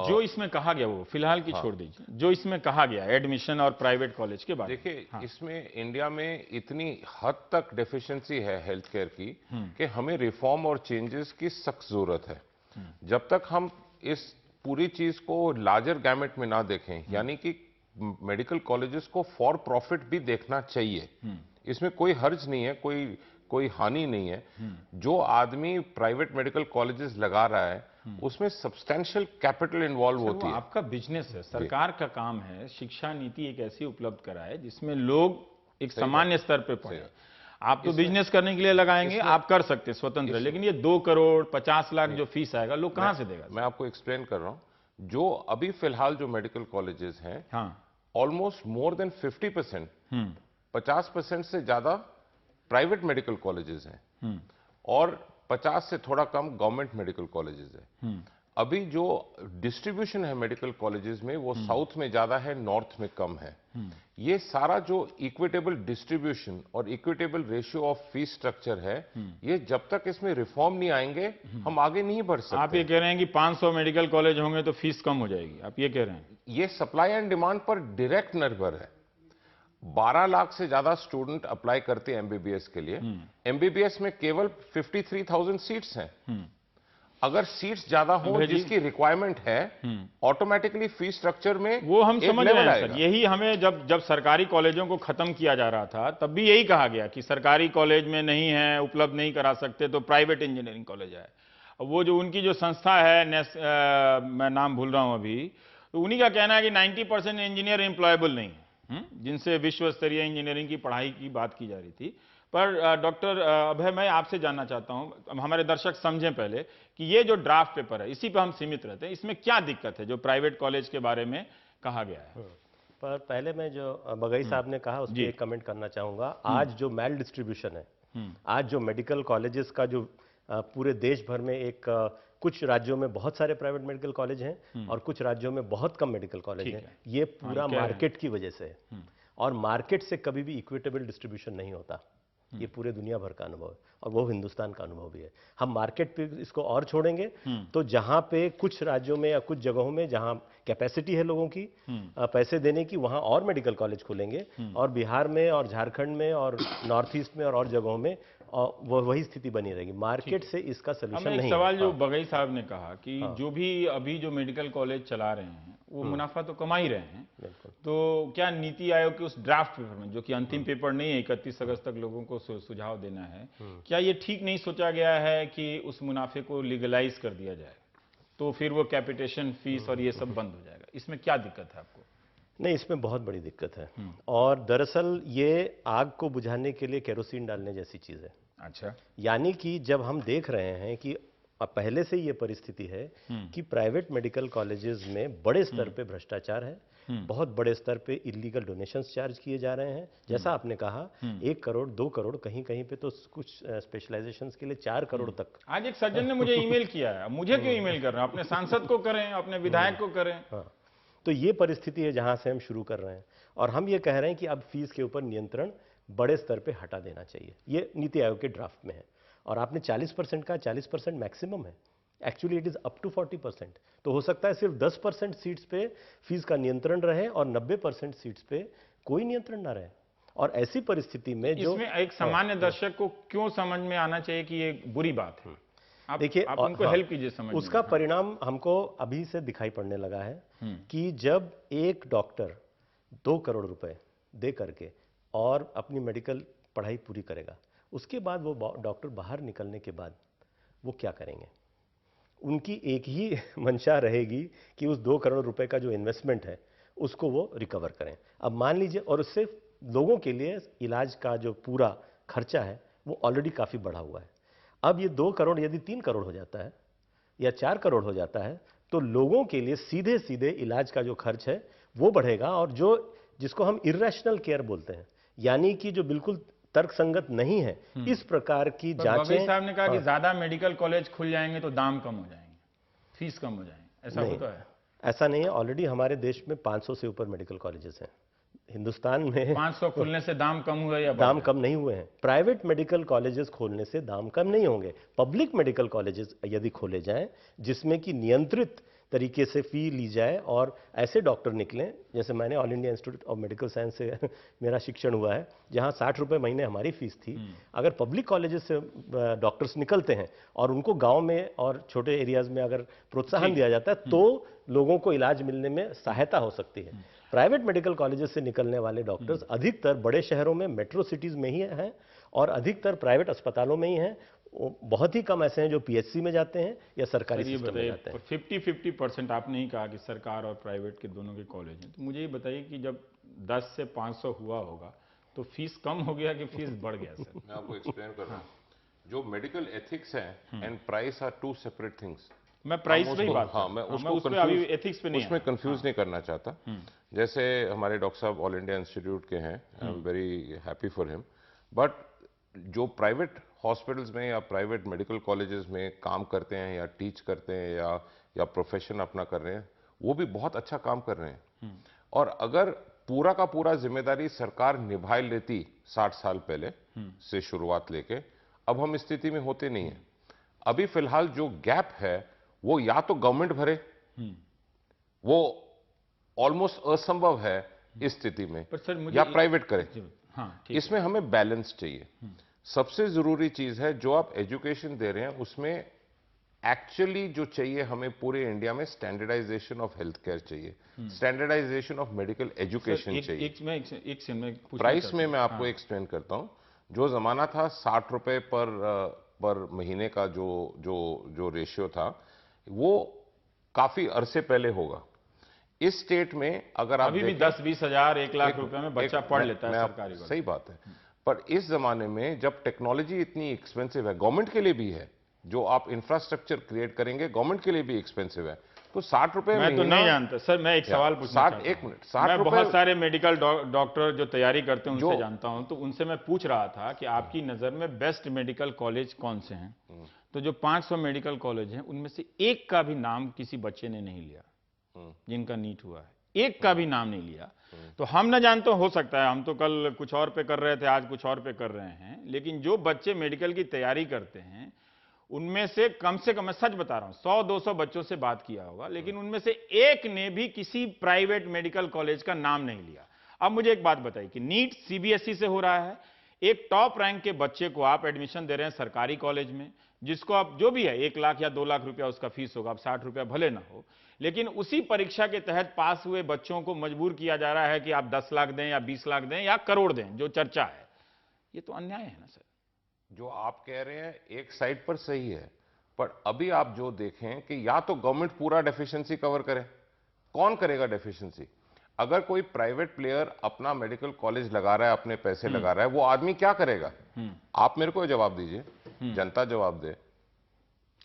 जो इसमें कहा गया, वो फिलहाल की छोड़ दीजिए, जो इसमें कहा गया एडमिशन और प्राइवेट कॉलेज के बारे में। देखिए, इसमें इंडिया में इतनी हद तक डेफिशिएंसी है हेल्थ केयर की कि हमें रिफॉर्म और चेंजेस की सख्त जरूरत है। जब तक हम इस पूरी चीज को लार्जर गैमेट में ना देखें, यानी कि मेडिकल कॉलेजेस को फॉर प्रॉफिट भी देखना चाहिए, इसमें कोई हर्ज नहीं है, कोई हानि नहीं है। जो आदमी प्राइवेट मेडिकल कॉलेजेस लगा रहा है उसमें सब्सटेंशियल कैपिटल इन्वॉल्व होती है। आपका बिजनेस है, सरकार का काम है शिक्षा नीति एक ऐसी उपलब्ध कराए जिसमें लोग एक सामान्य स्तर पे पढ़े। आप तो बिजनेस करने के लिए लगाएंगे, आप कर सकते हैं स्वतंत्र, लेकिन ये 2 करोड़ 50 लाख जो फीस आएगा, लोग कहां से देगा? मैं आपको एक्सप्लेन कर रहा हूं। जो अभी फिलहाल जो मेडिकल कॉलेजेस हैं, ऑलमोस्ट मोर देन 50%, 50% से ज्यादा प्राइवेट मेडिकल कॉलेजेस हैं और 50 से थोड़ा कम गवर्नमेंट मेडिकल कॉलेजेस हैं। अभी जो डिस्ट्रीब्यूशन है मेडिकल कॉलेजेस में, वो साउथ में ज्यादा है, नॉर्थ में कम है। ये सारा जो इक्विटेबल डिस्ट्रीब्यूशन और equitable ratio of fees structure है, ये जब तक इसमें रिफॉर्म नहीं आएंगे हम आगे नहीं बढ़ सकते। आप ये कह रहे हैं कि 500 मेडिकल कॉलेज होंगे तो फीस कम हो जाएगी, आप ये कह रहे हैं? ये सप्लाई एंड डिमांड पर डायरेक्ट निर्भर है। 12 लाख से ज्यादा स्टूडेंट अप्लाई करते हैं एमबीबीएस के लिए। एमबीबीएस में केवल 53,000 सीट्स हैं। अगर सीट्स ज्यादा हो जिसकी रिक्वायरमेंट है, ऑटोमेटिकली फीस स्ट्रक्चर में वो हम समझ रहे हैं सर। यही हमें जब सरकारी कॉलेजों को खत्म किया जा रहा था, तब भी यही कहा गया कि सरकारी कॉलेज में नहीं है, उपलब्ध नहीं करा सकते, तो प्राइवेट इंजीनियरिंग कॉलेज है। वो जो उनकी जो संस्था है, मैं नाम भूल रहा हूं अभी, तो उन्हीं का कहना है कि 90% इंजीनियर एम्प्लॉयबल नहीं है, जिनसे विश्व स्तरीय इंजीनियरिंग की पढ़ाई की बात की जा रही थी। पर डॉक्टर अभय, मैं आपसे जानना चाहता हूं, हमारे दर्शक समझें पहले कि ये जो ड्राफ्ट पेपर है, इसी पे हम सीमित रहते हैं, इसमें क्या दिक्कत है जो प्राइवेट कॉलेज के बारे में कहा गया है? पर पहले मैं जो बघेल साहब ने कहा उस पर एक कमेंट करना चाहूंगा। आज जो मैल डिस्ट्रीब्यूशन है, आज जो मेडिकल कॉलेजेस का जो पूरे देश भर में एक कुछ राज्यों में बहुत सारे प्राइवेट मेडिकल कॉलेज हैं और कुछ राज्यों में बहुत कम मेडिकल कॉलेज हैं, ये पूरा मार्केट की वजह से है। और मार्केट से कभी भी इक्विटेबल डिस्ट्रीब्यूशन नहीं होता, ये पूरे दुनिया भर का अनुभव है और वो हिंदुस्तान का अनुभव भी है। हम मार्केट पे इसको और छोड़ेंगे तो जहां पे कुछ राज्यों में या कुछ जगहों में जहां कैपेसिटी है लोगों की पैसे देने की, वहां और मेडिकल कॉलेज खोलेंगे, और बिहार में और झारखंड में और नॉर्थ ईस्ट में और जगहों में वही स्थिति बनी रहेगी। मार्केट से इसका सोल्यूशन नहीं। सवाल जो बघेल साहब ने कहा कि जो भी अभी जो मेडिकल कॉलेज चला रहे हैं वो मुनाफा तो कमा ही रहे हैं, तो क्या नीति आयोग के उस ड्राफ्ट पेपर में, जो कि अंतिम पेपर नहीं है, 31 अगस्त तक लोगों को सुझाव देना है, क्या ये ठीक नहीं सोचा गया है कि उस मुनाफे को लीगलाइज कर दिया जाए, तो फिर वो कैपिटेशन फीस और ये सब बंद हो जाएगा? इसमें क्या दिक्कत है आपको? नहीं, इसमें बहुत बड़ी दिक्कत है और दरअसल ये आग को बुझाने के लिए केरोसिन डालने जैसी चीज है। अच्छा, यानी कि जब हम देख रहे हैं कि पहले से ये परिस्थिति है कि प्राइवेट मेडिकल कॉलेजेस में बड़े स्तर पे भ्रष्टाचार है, बहुत बड़े स्तर पे इलीगल डोनेशंस चार्ज किए जा रहे हैं। जैसा आपने कहा 1 करोड़ 2 करोड़, कहीं कहीं पे तो कुछ स्पेशलाइजेशंस के लिए 4 करोड़ तक। आज एक सज्जन ने मुझे ईमेल किया है, मुझे क्यों ईमेल कर रहे हैं? अपने सांसद को करें, अपने विधायक को करें। हाँ, तो ये परिस्थिति है जहां से हम शुरू कर रहे हैं और हम ये कह रहे हैं कि अब फीस के ऊपर नियंत्रण बड़े स्तर पे हटा देना चाहिए। ये नीति आयोग के ड्राफ्ट में है और आपने 40% का, 40% मैक्सिमम है, actually it is up to 40%। तो हो सकता है सिर्फ 10% सीट्स पे फीस का नियंत्रण रहे और 90% सीट्स पे कोई नियंत्रण ना रहे। और ऐसी परिस्थिति में जो इसमें एक सामान्य दर्शक को क्यों समझ में आना चाहिए कि ये बुरी बात है? देखिए, आप उनको हेल्प कीजिए समझ। उसका परिणाम हमको अभी से दिखाई पड़ने लगा है कि जब एक डॉक्टर 2 करोड़ रुपए दे करके और अपनी मेडिकल पढ़ाई पूरी करेगा, उसके बाद वो डॉक्टर बाहर निकलने के बाद वो क्या करेंगे? उनकी एक ही मंशा रहेगी कि उस 2 करोड़ रुपए का जो इन्वेस्टमेंट है उसको वो रिकवर करें। अब मान लीजिए, और उससे लोगों के लिए इलाज का जो पूरा खर्चा है वो ऑलरेडी काफ़ी बढ़ा हुआ है। अब ये 2 करोड़ यदि 3 करोड़ हो जाता है या 4 करोड़ हो जाता है तो लोगों के लिए सीधे सीधे इलाज का जो खर्च है वो बढ़ेगा। और जिसको हम इर्रेशनल केयर बोलते हैं, यानी कि जो बिल्कुल तर्कसंगत नहीं है, इस प्रकार की जांचें। बघेल साहब ने कहा कि ज्यादा मेडिकल कॉलेज खुल जाएंगे तो दाम कम हो जाएंगे। फीस कम हो जाए, ऐसा नहीं, होता है? ऐसा नहीं है। ऑलरेडी हमारे देश में 500 से ऊपर मेडिकल कॉलेजेस हैं। हिंदुस्तान में 500 खुलने से दाम कम हुआ या दाम कम नहीं हुए हैं। प्राइवेट मेडिकल कॉलेजेस खोलने से दाम कम नहीं होंगे। पब्लिक मेडिकल कॉलेजेस यदि खोले जाएं जिसमें कि नियंत्रित तरीके से फी ली जाए और ऐसे डॉक्टर निकलें, जैसे मैंने all India institute of medical science से मेरा शिक्षण हुआ है, जहां 60 रुपए महीने हमारी फीस थी। अगर पब्लिक कॉलेजेस से डॉक्टर्स निकलते हैं और उनको गांव में और छोटे एरियाज में अगर प्रोत्साहन दिया जाता है तो लोगों को इलाज मिलने में सहायता हो सकती है। प्राइवेट मेडिकल कॉलेजेस से निकलने वाले डॉक्टर्स अधिकतर बड़े शहरों में, मेट्रो सिटीज में ही हैं और अधिकतर प्राइवेट अस्पतालों में ही हैं। बहुत ही कम ऐसे हैं जो पीएचसी में जाते हैं या सरकारी सिस्टम में जाते हैं। 50-50% आपने ही कहा कि सरकार और प्राइवेट के दोनों के कॉलेज हैं, तो मुझे ये बताइए कि जब 10 से 500 हुआ होगा तो फीस कम हो गया कि फीस बढ़ गया? सर मैं आपको एक्सप्लेन कर रहा हूँ। जो मेडिकल एथिक्स है and price are two separate things. मैं प्राइस पे ही बात, हाँ, मैं उसको अभी एथिक्स पे नहीं, उसमें कंफ्यूज नहीं करना चाहता। जैसे हमारे डॉक्टर साहब ऑल इंडिया इंस्टीट्यूट के हैं, I am very happy for him, but जो प्राइवेट हॉस्पिटल्स में या प्राइवेट मेडिकल कॉलेजेस में काम करते हैं या टीच करते हैं या प्रोफेशन अपना कर रहे हैं, वो भी बहुत अच्छा काम कर रहे हैं। और अगर पूरा का पूरा जिम्मेदारी सरकार निभाए लेती 60 साल पहले से शुरुआत लेके, अब हम इस स्थिति में होते नहीं है। अभी फिलहाल जो गैप है वो या तो गवर्नमेंट भरे, वो ऑलमोस्ट असंभव है इस स्थिति में, या प्राइवेट करे। हाँ, इसमें हमें बैलेंस चाहिए। सबसे जरूरी चीज है जो आप एजुकेशन दे रहे हैं उसमें एक्चुअली जो चाहिए हमें पूरे इंडिया में स्टैंडर्डाइजेशन ऑफ हेल्थ केयर चाहिए, स्टैंडर्डाइजेशन ऑफ मेडिकल एजुकेशन चाहिए। प्राइस में मैं आपको एक्सप्लेन करता हूं। जो जमाना था 60 रुपए पर महीने का जो रेशियो था, वो काफी अरसे पहले होगा। इस स्टेट में अगर आप अभी भी 10-20 हजार 1 लाख रुपए में बच्चा पढ़ लेता है सरकारी। सही बात है, पर इस जमाने में जब टेक्नोलॉजी इतनी एक्सपेंसिव है, गवर्नमेंट के लिए भी है, जो आप इंफ्रास्ट्रक्चर क्रिएट करेंगे गवर्नमेंट के लिए भी एक्सपेंसिव है, तो 60 रुपए मैं तो नहीं जानता सर। मैं एक सवाल पूछना चाहता हूं। 60 मैं बहुत सारे मेडिकल डॉक्टर जो तैयारी करते हैं उनसे जानता हूं, तो उनसे मैं पूछ रहा था कि आपकी नजर में बेस्ट मेडिकल कॉलेज कौन से हैं? तो जो 500 मेडिकल कॉलेज हैं उनमें से एक का भी नाम किसी बच्चे ने नहीं लिया जिनका नीट हुआ है, एक का भी नाम नहीं लिया। तो हम न जानते, हो सकता है हम तो कल कुछ और पे कर रहे थे, आज कुछ और पे कर रहे हैं, लेकिन जो बच्चे मेडिकल की तैयारी करते हैं उनमें से कम, मैं सच बता रहा हूं, 100-200 बच्चों से बात किया होगा, लेकिन उनमें से एक ने भी किसी प्राइवेट मेडिकल कॉलेज का नाम नहीं लिया। अब मुझे एक बात बताइए कि नीट सीबीएसई से हो रहा है, एक टॉप रैंक के बच्चे को आप एडमिशन दे रहे हैं सरकारी कॉलेज में, जिसको आप जो भी है 1 लाख या 2 लाख रुपया उसका फीस होगा, अब 60 रुपया भले ना हो, लेकिन उसी परीक्षा के तहत पास हुए बच्चों को मजबूर किया जा रहा है कि आप 10 लाख दें या 20 लाख दें या करोड़ दें, जो चर्चा है। ये तो अन्याय है ना सर। जो आप कह रहे हैं एक साइड पर सही है, पर अभी आप जो देखें कि या तो गवर्नमेंट पूरा डेफिशिएंसी कवर करे, कौन करेगा डेफिशिएंसी? अगर कोई प्राइवेट प्लेयर अपना मेडिकल कॉलेज लगा रहा है, अपने पैसे लगा रहा है, वो आदमी क्या करेगा? आप मेरे को जवाब दीजिए, जनता जवाब दे।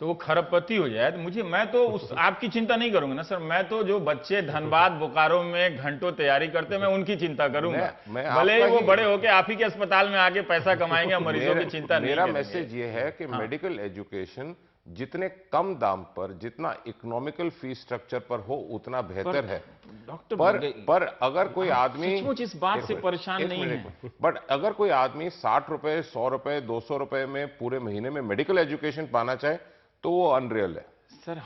तो वो खरबपति हो जाए। तो मैं तो उस आपकी चिंता नहीं करूंगा ना सर। मैं तो जो बच्चे धनबाद बोकारो में घंटों तैयारी करते हैं, मैं उनकी चिंता करूंगा। भले ही वो बड़े होके आप ही के अस्पताल में आके पैसा कमाएंगे, मरीजों की चिंता नहीं। मेरा मैसेज ये है कि मेडिकल एजुकेशन जितने कम दाम पर, जितना इकोनॉमिकल फीस स्ट्रक्चर पर हो उतना बेहतर है। डॉक्टर पर अगर कोई आदमी सचमुच इस बात से परेशान नहीं है, बट अगर कोई आदमी 60 रुपए, 100 रुपए, 200 रुपए में पूरे महीने में मेडिकल एजुकेशन पाना चाहे तो वो अनरियल है सर।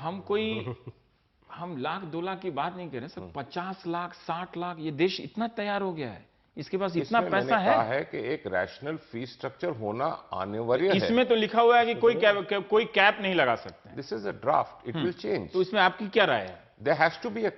हम लाख 2 लाख की बात नहीं कर रहे सर, 50 लाख 60 लाख, ये देश इतना तैयार हो गया है, इसके पास इतना पैसा है। कहा है कि एक रैशनल फीस स्ट्रक्चर होना अनिवार्य है। इसमें तो लिखा हुआ है कि कोई कैप नहीं लगा सकते। This is a draft, it will change. तो इसमें आपकी क्या राय है? There has to be a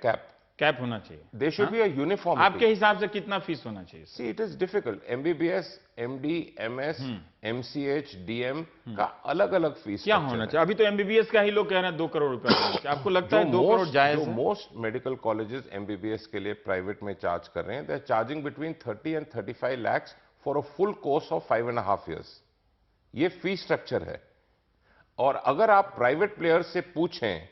cap होना चाहिए। There should be a uniform. आपके हिसाब से कितना फीस होना चाहिए? See it is difficult. MBBS, MD, MS, MCh, DM का अलग अलग फीस क्या होना चाहिए? अभी तो एमबीबीएस का ही लोग कह रहे हैं 2 करोड़ रुपए। आपको लगता है 2 करोड़ जायज है? मोस्ट मेडिकल कॉलेजेस एमबीबीएस के लिए प्राइवेट में चार्ज कर रहे हैं। They are charging between 30 and 35 lakhs for a full course of 5.5 years। ये फीस स्ट्रक्चर है। और अगर आप प्राइवेट प्लेयर्स से पूछें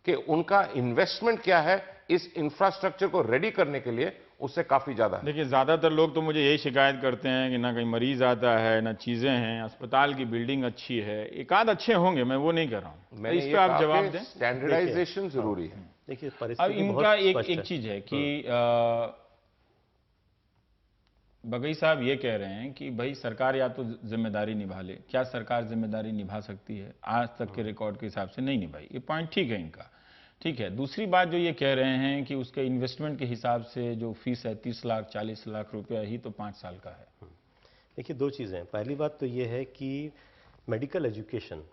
कि उनका इन्वेस्टमेंट क्या है इस इंफ्रास्ट्रक्चर को रेडी करने के लिए, उससे काफी ज्यादा है। देखिए, ज्यादातर लोग तो मुझे यही शिकायत करते हैं कि ना कहीं मरीज आता है, ना चीजें हैं, अस्पताल की बिल्डिंग अच्छी है। एक आध अच्छे होंगे, मैं वो नहीं कर रहा हूँ, मैंने इस पे आप जवाब दें। स्टैंडर्डाइजेशन जरूरी है। देखिए, अब परिस्थिति इनका एक चीज है कि बगई साहब ये कह रहे हैं कि भाई सरकार या तो जिम्मेदारी निभा ले। क्या सरकार जिम्मेदारी निभा सकती है? आज तक के रिकॉर्ड के हिसाब से नहीं निभाई। ये पॉइंट ठीक है इनका, ठीक है। दूसरी बात जो ये कह रहे हैं कि उसके इन्वेस्टमेंट के हिसाब से जो फीस है 30 लाख 40 लाख रुपया ही तो 5 साल का है। देखिए, दो चीज़ें हैं। पहली बात तो ये है कि मेडिकल एजुकेशन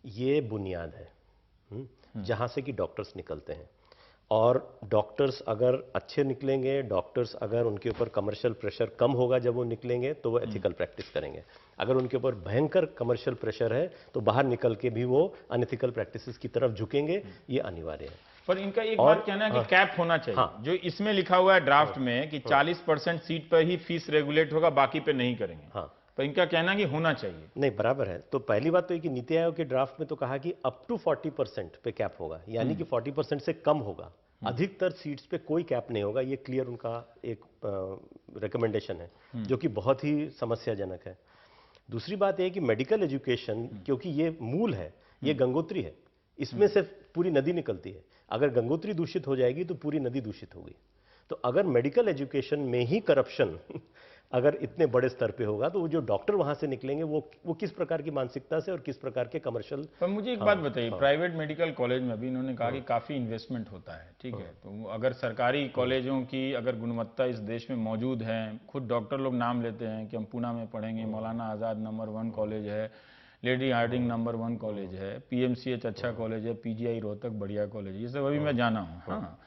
ये बुनियाद है जहाँ से कि डॉक्टर्स निकलते हैं, और डॉक्टर्स अगर अच्छे निकलेंगे, डॉक्टर्स अगर उनके ऊपर कमर्शियल प्रेशर कम होगा जब वो निकलेंगे तो वो एथिकल प्रैक्टिस करेंगे। अगर उनके ऊपर भयंकर कमर्शियल प्रेशर है तो बाहर निकल के भी वो अनएथिकल प्रैक्टिसेस की तरफ झुकेंगे, ये अनिवार्य है। पर इनका एक बात कहना है कि कैप होना चाहिए। हाँ, जो इसमें लिखा हुआ है ड्राफ्ट में कि 40% सीट पर ही फीस रेगुलेट होगा, बाकी पे नहीं करेंगे। हाँ, पर इनका कहना है कि होना चाहिए। नहीं, बराबर है। तो पहली बात तो ये कि नीति आयोग के ड्राफ्ट में तो कहा कि अप टू 40% पे कैप होगा, यानी कि 40% से कम होगा। अधिकतर सीट्स पे कोई कैप नहीं होगा। ये क्लियर उनका एक रिकमेंडेशन है, जो कि बहुत ही समस्याजनक है। दूसरी बात यह कि मेडिकल एजुकेशन, क्योंकि ये मूल है, ये गंगोत्री है, इसमें से पूरी नदी निकलती है। अगर गंगोत्री दूषित हो जाएगी तो पूरी नदी दूषित होगी। तो अगर मेडिकल एजुकेशन में ही करप्शन अगर इतने बड़े स्तर पे होगा तो वो जो डॉक्टर वहां से निकलेंगे वो किस प्रकार की मानसिकता से और किस प्रकार के कमर्शियल। पर मुझे एक बात बताइए, प्राइवेट मेडिकल कॉलेज में अभी इन्होंने कहा कि काफी इन्वेस्टमेंट होता है, ठीक है। तो अगर सरकारी कॉलेजों की अगर गुणवत्ता इस देश में मौजूद है, खुद डॉक्टर लोग नाम लेते हैं कि हम पूना में पढ़ेंगे, मौलाना आजाद नंबर 1 कॉलेज है, लेडी हार्डिंग नंबर 1 कॉलेज है, PMCH अच्छा कॉलेज है, PGI रोहतक बढ़िया कॉलेज है, ये सब अभी मैं जाना हूँ। हाँ,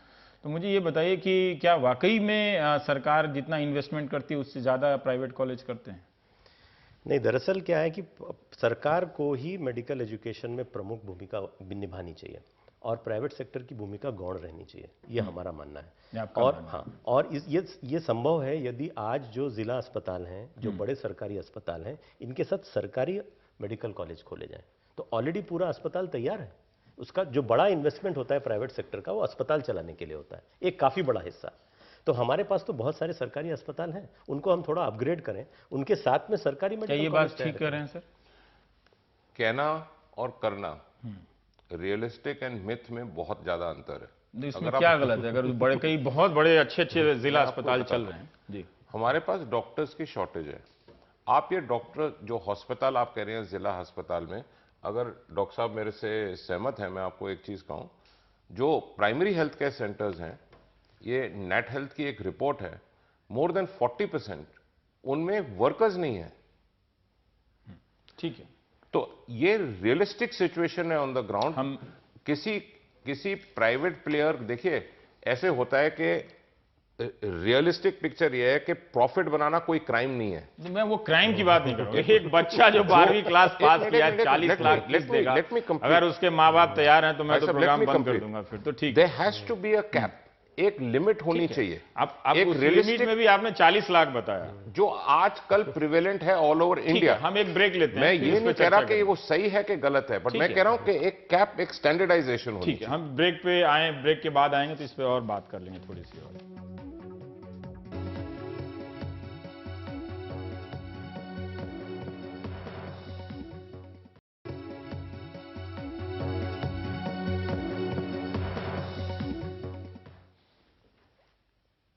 तो मुझे ये बताइए कि क्या वाकई में सरकार जितना इन्वेस्टमेंट करती है उससे ज़्यादा प्राइवेट कॉलेज करते हैं? नहीं, दरअसल क्या है कि सरकार को ही मेडिकल एजुकेशन में प्रमुख भूमिका निभानी चाहिए और प्राइवेट सेक्टर की भूमिका गौण रहनी चाहिए, ये हमारा मानना है। और हाँ, और ये संभव है यदि आज जो जिला अस्पताल हैं, जो बड़े सरकारी अस्पताल हैं, इनके साथ सरकारी मेडिकल कॉलेज खोले जाएं, तो ऑलरेडी पूरा अस्पताल तैयार है। उसका जो बड़ा इन्वेस्टमेंट होता है प्राइवेट सेक्टर का, वो अस्पताल चलाने के लिए होता है, एक काफ़ी बड़ा हिस्सा। तो हमारे पास तो बहुत सारे सरकारी अस्पताल हैं, उनको हम थोड़ा अपग्रेड करें, उनके साथ में सरकारी मेडिकल। ये बात ठीक कर रहे हैं सर? कहना और करना, रियलिस्टिक एंड मिथ में बहुत ज्यादा अंतर है। इसमें क्या गलत है? अगर कई बहुत बड़े अच्छे जिला अस्पताल चल रहे हैं जी। हमारे पास डॉक्टर्स की शॉर्टेज है। आप ये डॉक्टर जो हॉस्पिटल आप कह रहे हैं जिला अस्पताल में, अगर डॉक्टर साहब मेरे से सहमत हैं, मैं आपको एक चीज कहूं, जो प्राइमरी हेल्थ केयर सेंटर्स हैं, ये नेट हेल्थ की एक रिपोर्ट है, मोर देन 40% उनमें वर्कर्स नहीं है। ठीक है, तो ये रियलिस्टिक सिचुएशन है ऑन द ग्राउंड। हम किसी प्राइवेट प्लेयर, देखिए ऐसे होता है कि रियलिस्टिक पिक्चर ये है कि प्रॉफिट बनाना कोई क्राइम नहीं है। मैं वो क्राइम की बात नहीं कर रहा हूं। एक बच्चा जो 12वीं क्लास पास किया 40 लाख फीस देगा, अगर उसके माँ बाप तैयार हैं तो मैं तो प्रोग्राम बंद कर दूंगा फिर तो ठीक। There has to be a cap, एक लिमिट होनी चाहिए। आप एक रियलिस्टिक में भी आपने 40 लाख बताया, जो आजकल प्रिवेलेंट है ऑल ओवर इंडिया। हम एक ब्रेक लेते हैं। मैं ये नहीं कह रहा कि वो सही है कि गलत है, बट मैं कह रहा हूं कि एक कैप, एक स्टैंडर्डाइजेशन होनी चाहिए। हम ब्रेक पे आए, ब्रेक के बाद आएंगे तो इस पे और बात कर लेंगे थोड़ी सी और।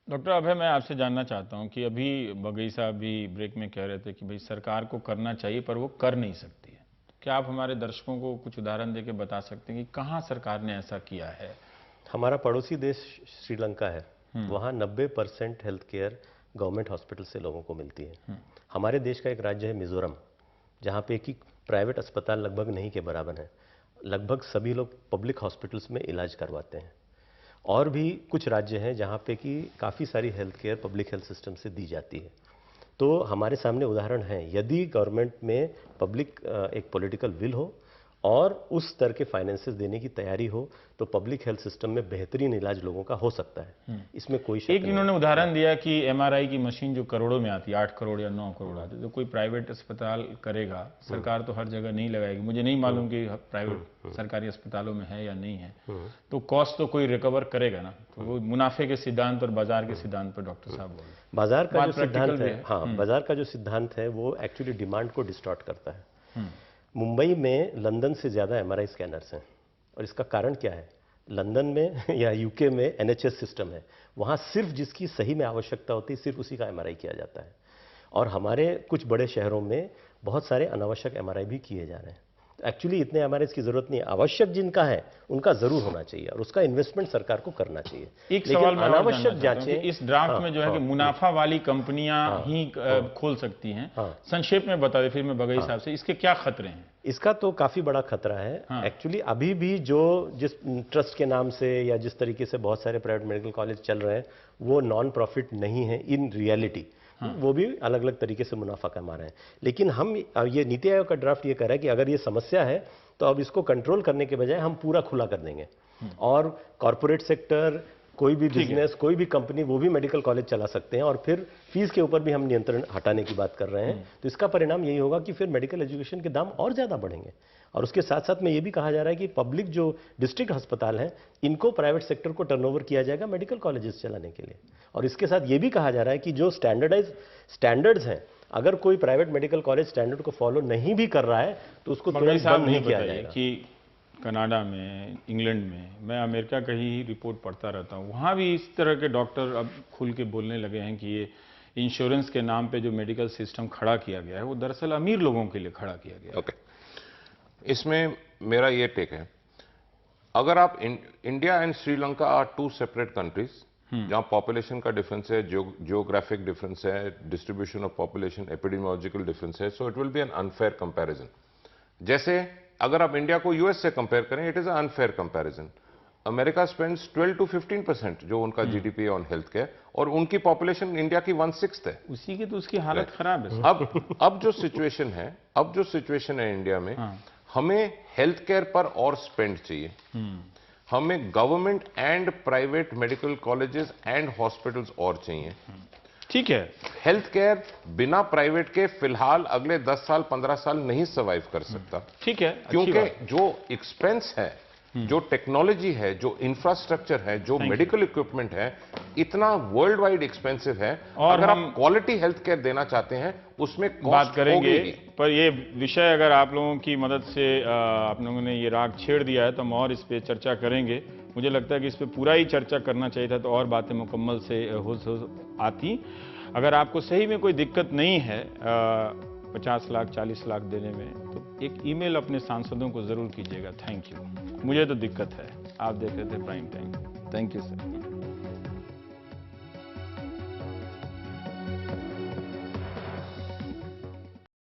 डॉक्टर अभय, मैं आपसे जानना चाहता हूं कि अभी बगई साहब भी ब्रेक में कह रहे थे कि भाई सरकार को करना चाहिए पर वो कर नहीं सकती है। क्या आप हमारे दर्शकों को कुछ उदाहरण देके बता सकते हैं कि कहां सरकार ने ऐसा किया है? हमारा पड़ोसी देश श्रीलंका है, वहाँ 90% हेल्थ केयर गवर्नमेंट हॉस्पिटल से लोगों को मिलती है। हमारे देश का एक राज्य है मिजोरम, जहाँ पे कि प्राइवेट अस्पताल लगभग नहीं के बराबर है। लगभग सभी लोग पब्लिक हॉस्पिटल्स में इलाज करवाते हैं। और भी कुछ राज्य हैं जहाँ पे कि काफ़ी सारी health care public health system से दी जाती है। तो हमारे सामने उदाहरण है, यदि गवर्नमेंट में पब्लिक एक पॉलिटिकल विल हो और उस स्तर के फाइनेंसेस देने की तैयारी हो तो पब्लिक हेल्थ सिस्टम में बेहतरीन इलाज लोगों का हो सकता है। इसमें कोई शक एक इन्होंने उदाहरण दिया कि एमआरआई की मशीन जो करोड़ों में आती है, 8 करोड़ या 9 करोड़ आती है, तो कोई प्राइवेट अस्पताल करेगा, सरकार तो हर जगह नहीं लगाएगी। मुझे नहीं मालूम कि प्राइवेट सरकारी अस्पतालों में है या नहीं है, तो कॉस्ट तो कोई रिकवर करेगा ना। तो वो मुनाफे के सिद्धांत और बाजार के सिद्धांत पर डॉक्टर साहब बोल रहे हैं। बाजार का जो सिद्धांत है, हाँ, बाजार का जो सिद्धांत है वो एक्चुअली डिमांड को डिस्टॉर्ट करता है। मुंबई में लंदन से ज्यादा एमआरआई स्कैनर्स हैं, और इसका कारण क्या है? लंदन में या यूके में एनएचएस सिस्टम है, वहाँ सिर्फ जिसकी सही में आवश्यकता होती है सिर्फ उसी का एमआरआई किया जाता है। और हमारे कुछ बड़े शहरों में बहुत सारे अनावश्यक एमआरआई भी किए जा रहे हैं। एक्चुअली इतने एमआरआई की जरूरत नहीं है, आवश्यक जिनका है उनका जरूर होना चाहिए और उसका इन्वेस्टमेंट सरकार को करना चाहिए। एक सवाल मैं अनावश्यक जांचें इस ड्राफ्ट में जो है कि मुनाफा वाली कंपनियां ही खोल सकती हैं, संक्षेप में बता दें फिर मैं बगई साहब से, इसके क्या खतरे हैं? इसका तो काफी बड़ा खतरा है। एक्चुअली अभी भी जिस ट्रस्ट के नाम से या जिस तरीके से बहुत सारे प्राइवेट मेडिकल कॉलेज चल रहे हैं वो नॉन प्रॉफिट नहीं है इन रियलिटी। वो भी अलग अलग तरीके से मुनाफा कमा रहे हैं। लेकिन हम ये नीति आयोग का ड्राफ्ट ये कह रहा है कि अगर ये समस्या है तो अब इसको कंट्रोल करने के बजाय हम पूरा खुला कर देंगे और कॉर्पोरेट सेक्टर, कोई भी बिजनेस, कोई भी कंपनी, वो भी मेडिकल कॉलेज चला सकते हैं और फिर फीस के ऊपर भी हम नियंत्रण हटाने की बात कर रहे हैं। तो इसका परिणाम यही होगा कि फिर मेडिकल एजुकेशन के दाम और ज्यादा बढ़ेंगे। और उसके साथ साथ में ये भी कहा जा रहा है कि पब्लिक जो डिस्ट्रिक्ट अस्पताल हैं इनको प्राइवेट सेक्टर को टर्नओवर किया जाएगा मेडिकल कॉलेजेस चलाने के लिए। और इसके साथ ये भी कहा जा रहा है कि जो स्टैंडर्ड्स हैं, अगर कोई प्राइवेट मेडिकल कॉलेज स्टैंडर्ड को फॉलो नहीं भी कर रहा है तो उसको तुरंत बंद नहीं किया जाएगा। कि कनाडा में, इंग्लैंड में, मैं अमेरिका का ही रिपोर्ट पढ़ता रहता हूँ, वहाँ भी इस तरह के डॉक्टर अब खुल के बोलने लगे हैं कि ये इंश्योरेंस के नाम पे जो मेडिकल सिस्टम खड़ा किया गया है वो दरअसल अमीर लोगों के लिए खड़ा किया गया है। इसमें मेरा ये टेक है, अगर आप India and Sri Lanka are two separate countries जहां पॉपुलेशन का डिफरेंस है, जियोग्राफिक डिफरेंस है, distribution of population, epidemiological difference है, so it will be an unfair comparison. जैसे अगर आप इंडिया को यूएस से कंपेयर करें, it is a unfair comparison. America spends 12 to 15% जो उनका जीडीपी ऑन हेल्थ केयर, और उनकी पॉपुलेशन इंडिया की 1/6 है। उसी की तो उसकी हालत खराब है। अब जो सिचुएशन है इंडिया में, हमें हेल्थ केयर पर और स्पेंड चाहिए। हमें government and private medical colleges and hospitals और चाहिए। ठीक है, हेल्थ केयर बिना प्राइवेट के फिलहाल अगले 10 साल 15 साल नहीं सर्वाइव कर सकता। ठीक है, क्योंकि जो एक्सपेंस है, जो टेक्नोलॉजी है, जो इंफ्रास्ट्रक्चर है, जो मेडिकल इक्विपमेंट है, इतना वर्ल्ड वाइड एक्सपेंसिव है। और अगर आप क्वालिटी हेल्थ केयर देना चाहते हैं उसमें बात करेंगे, पर ये विषय अगर आप लोगों की मदद से आप लोगों ने ये राग छेड़ दिया है तो हम और इस पे चर्चा करेंगे। मुझे लगता है कि इस पे पूरा ही चर्चा करना चाहिए था तो और बातें मुकम्मल से हो आती। अगर आपको सही में कोई दिक्कत नहीं है 50 लाख 40 लाख देने में, तो एक ईमेल अपने सांसदों को जरूर कीजिएगा। Thank you. मुझे तो दिक्कत है। आप देख रहे थे prime time. Thank you sir.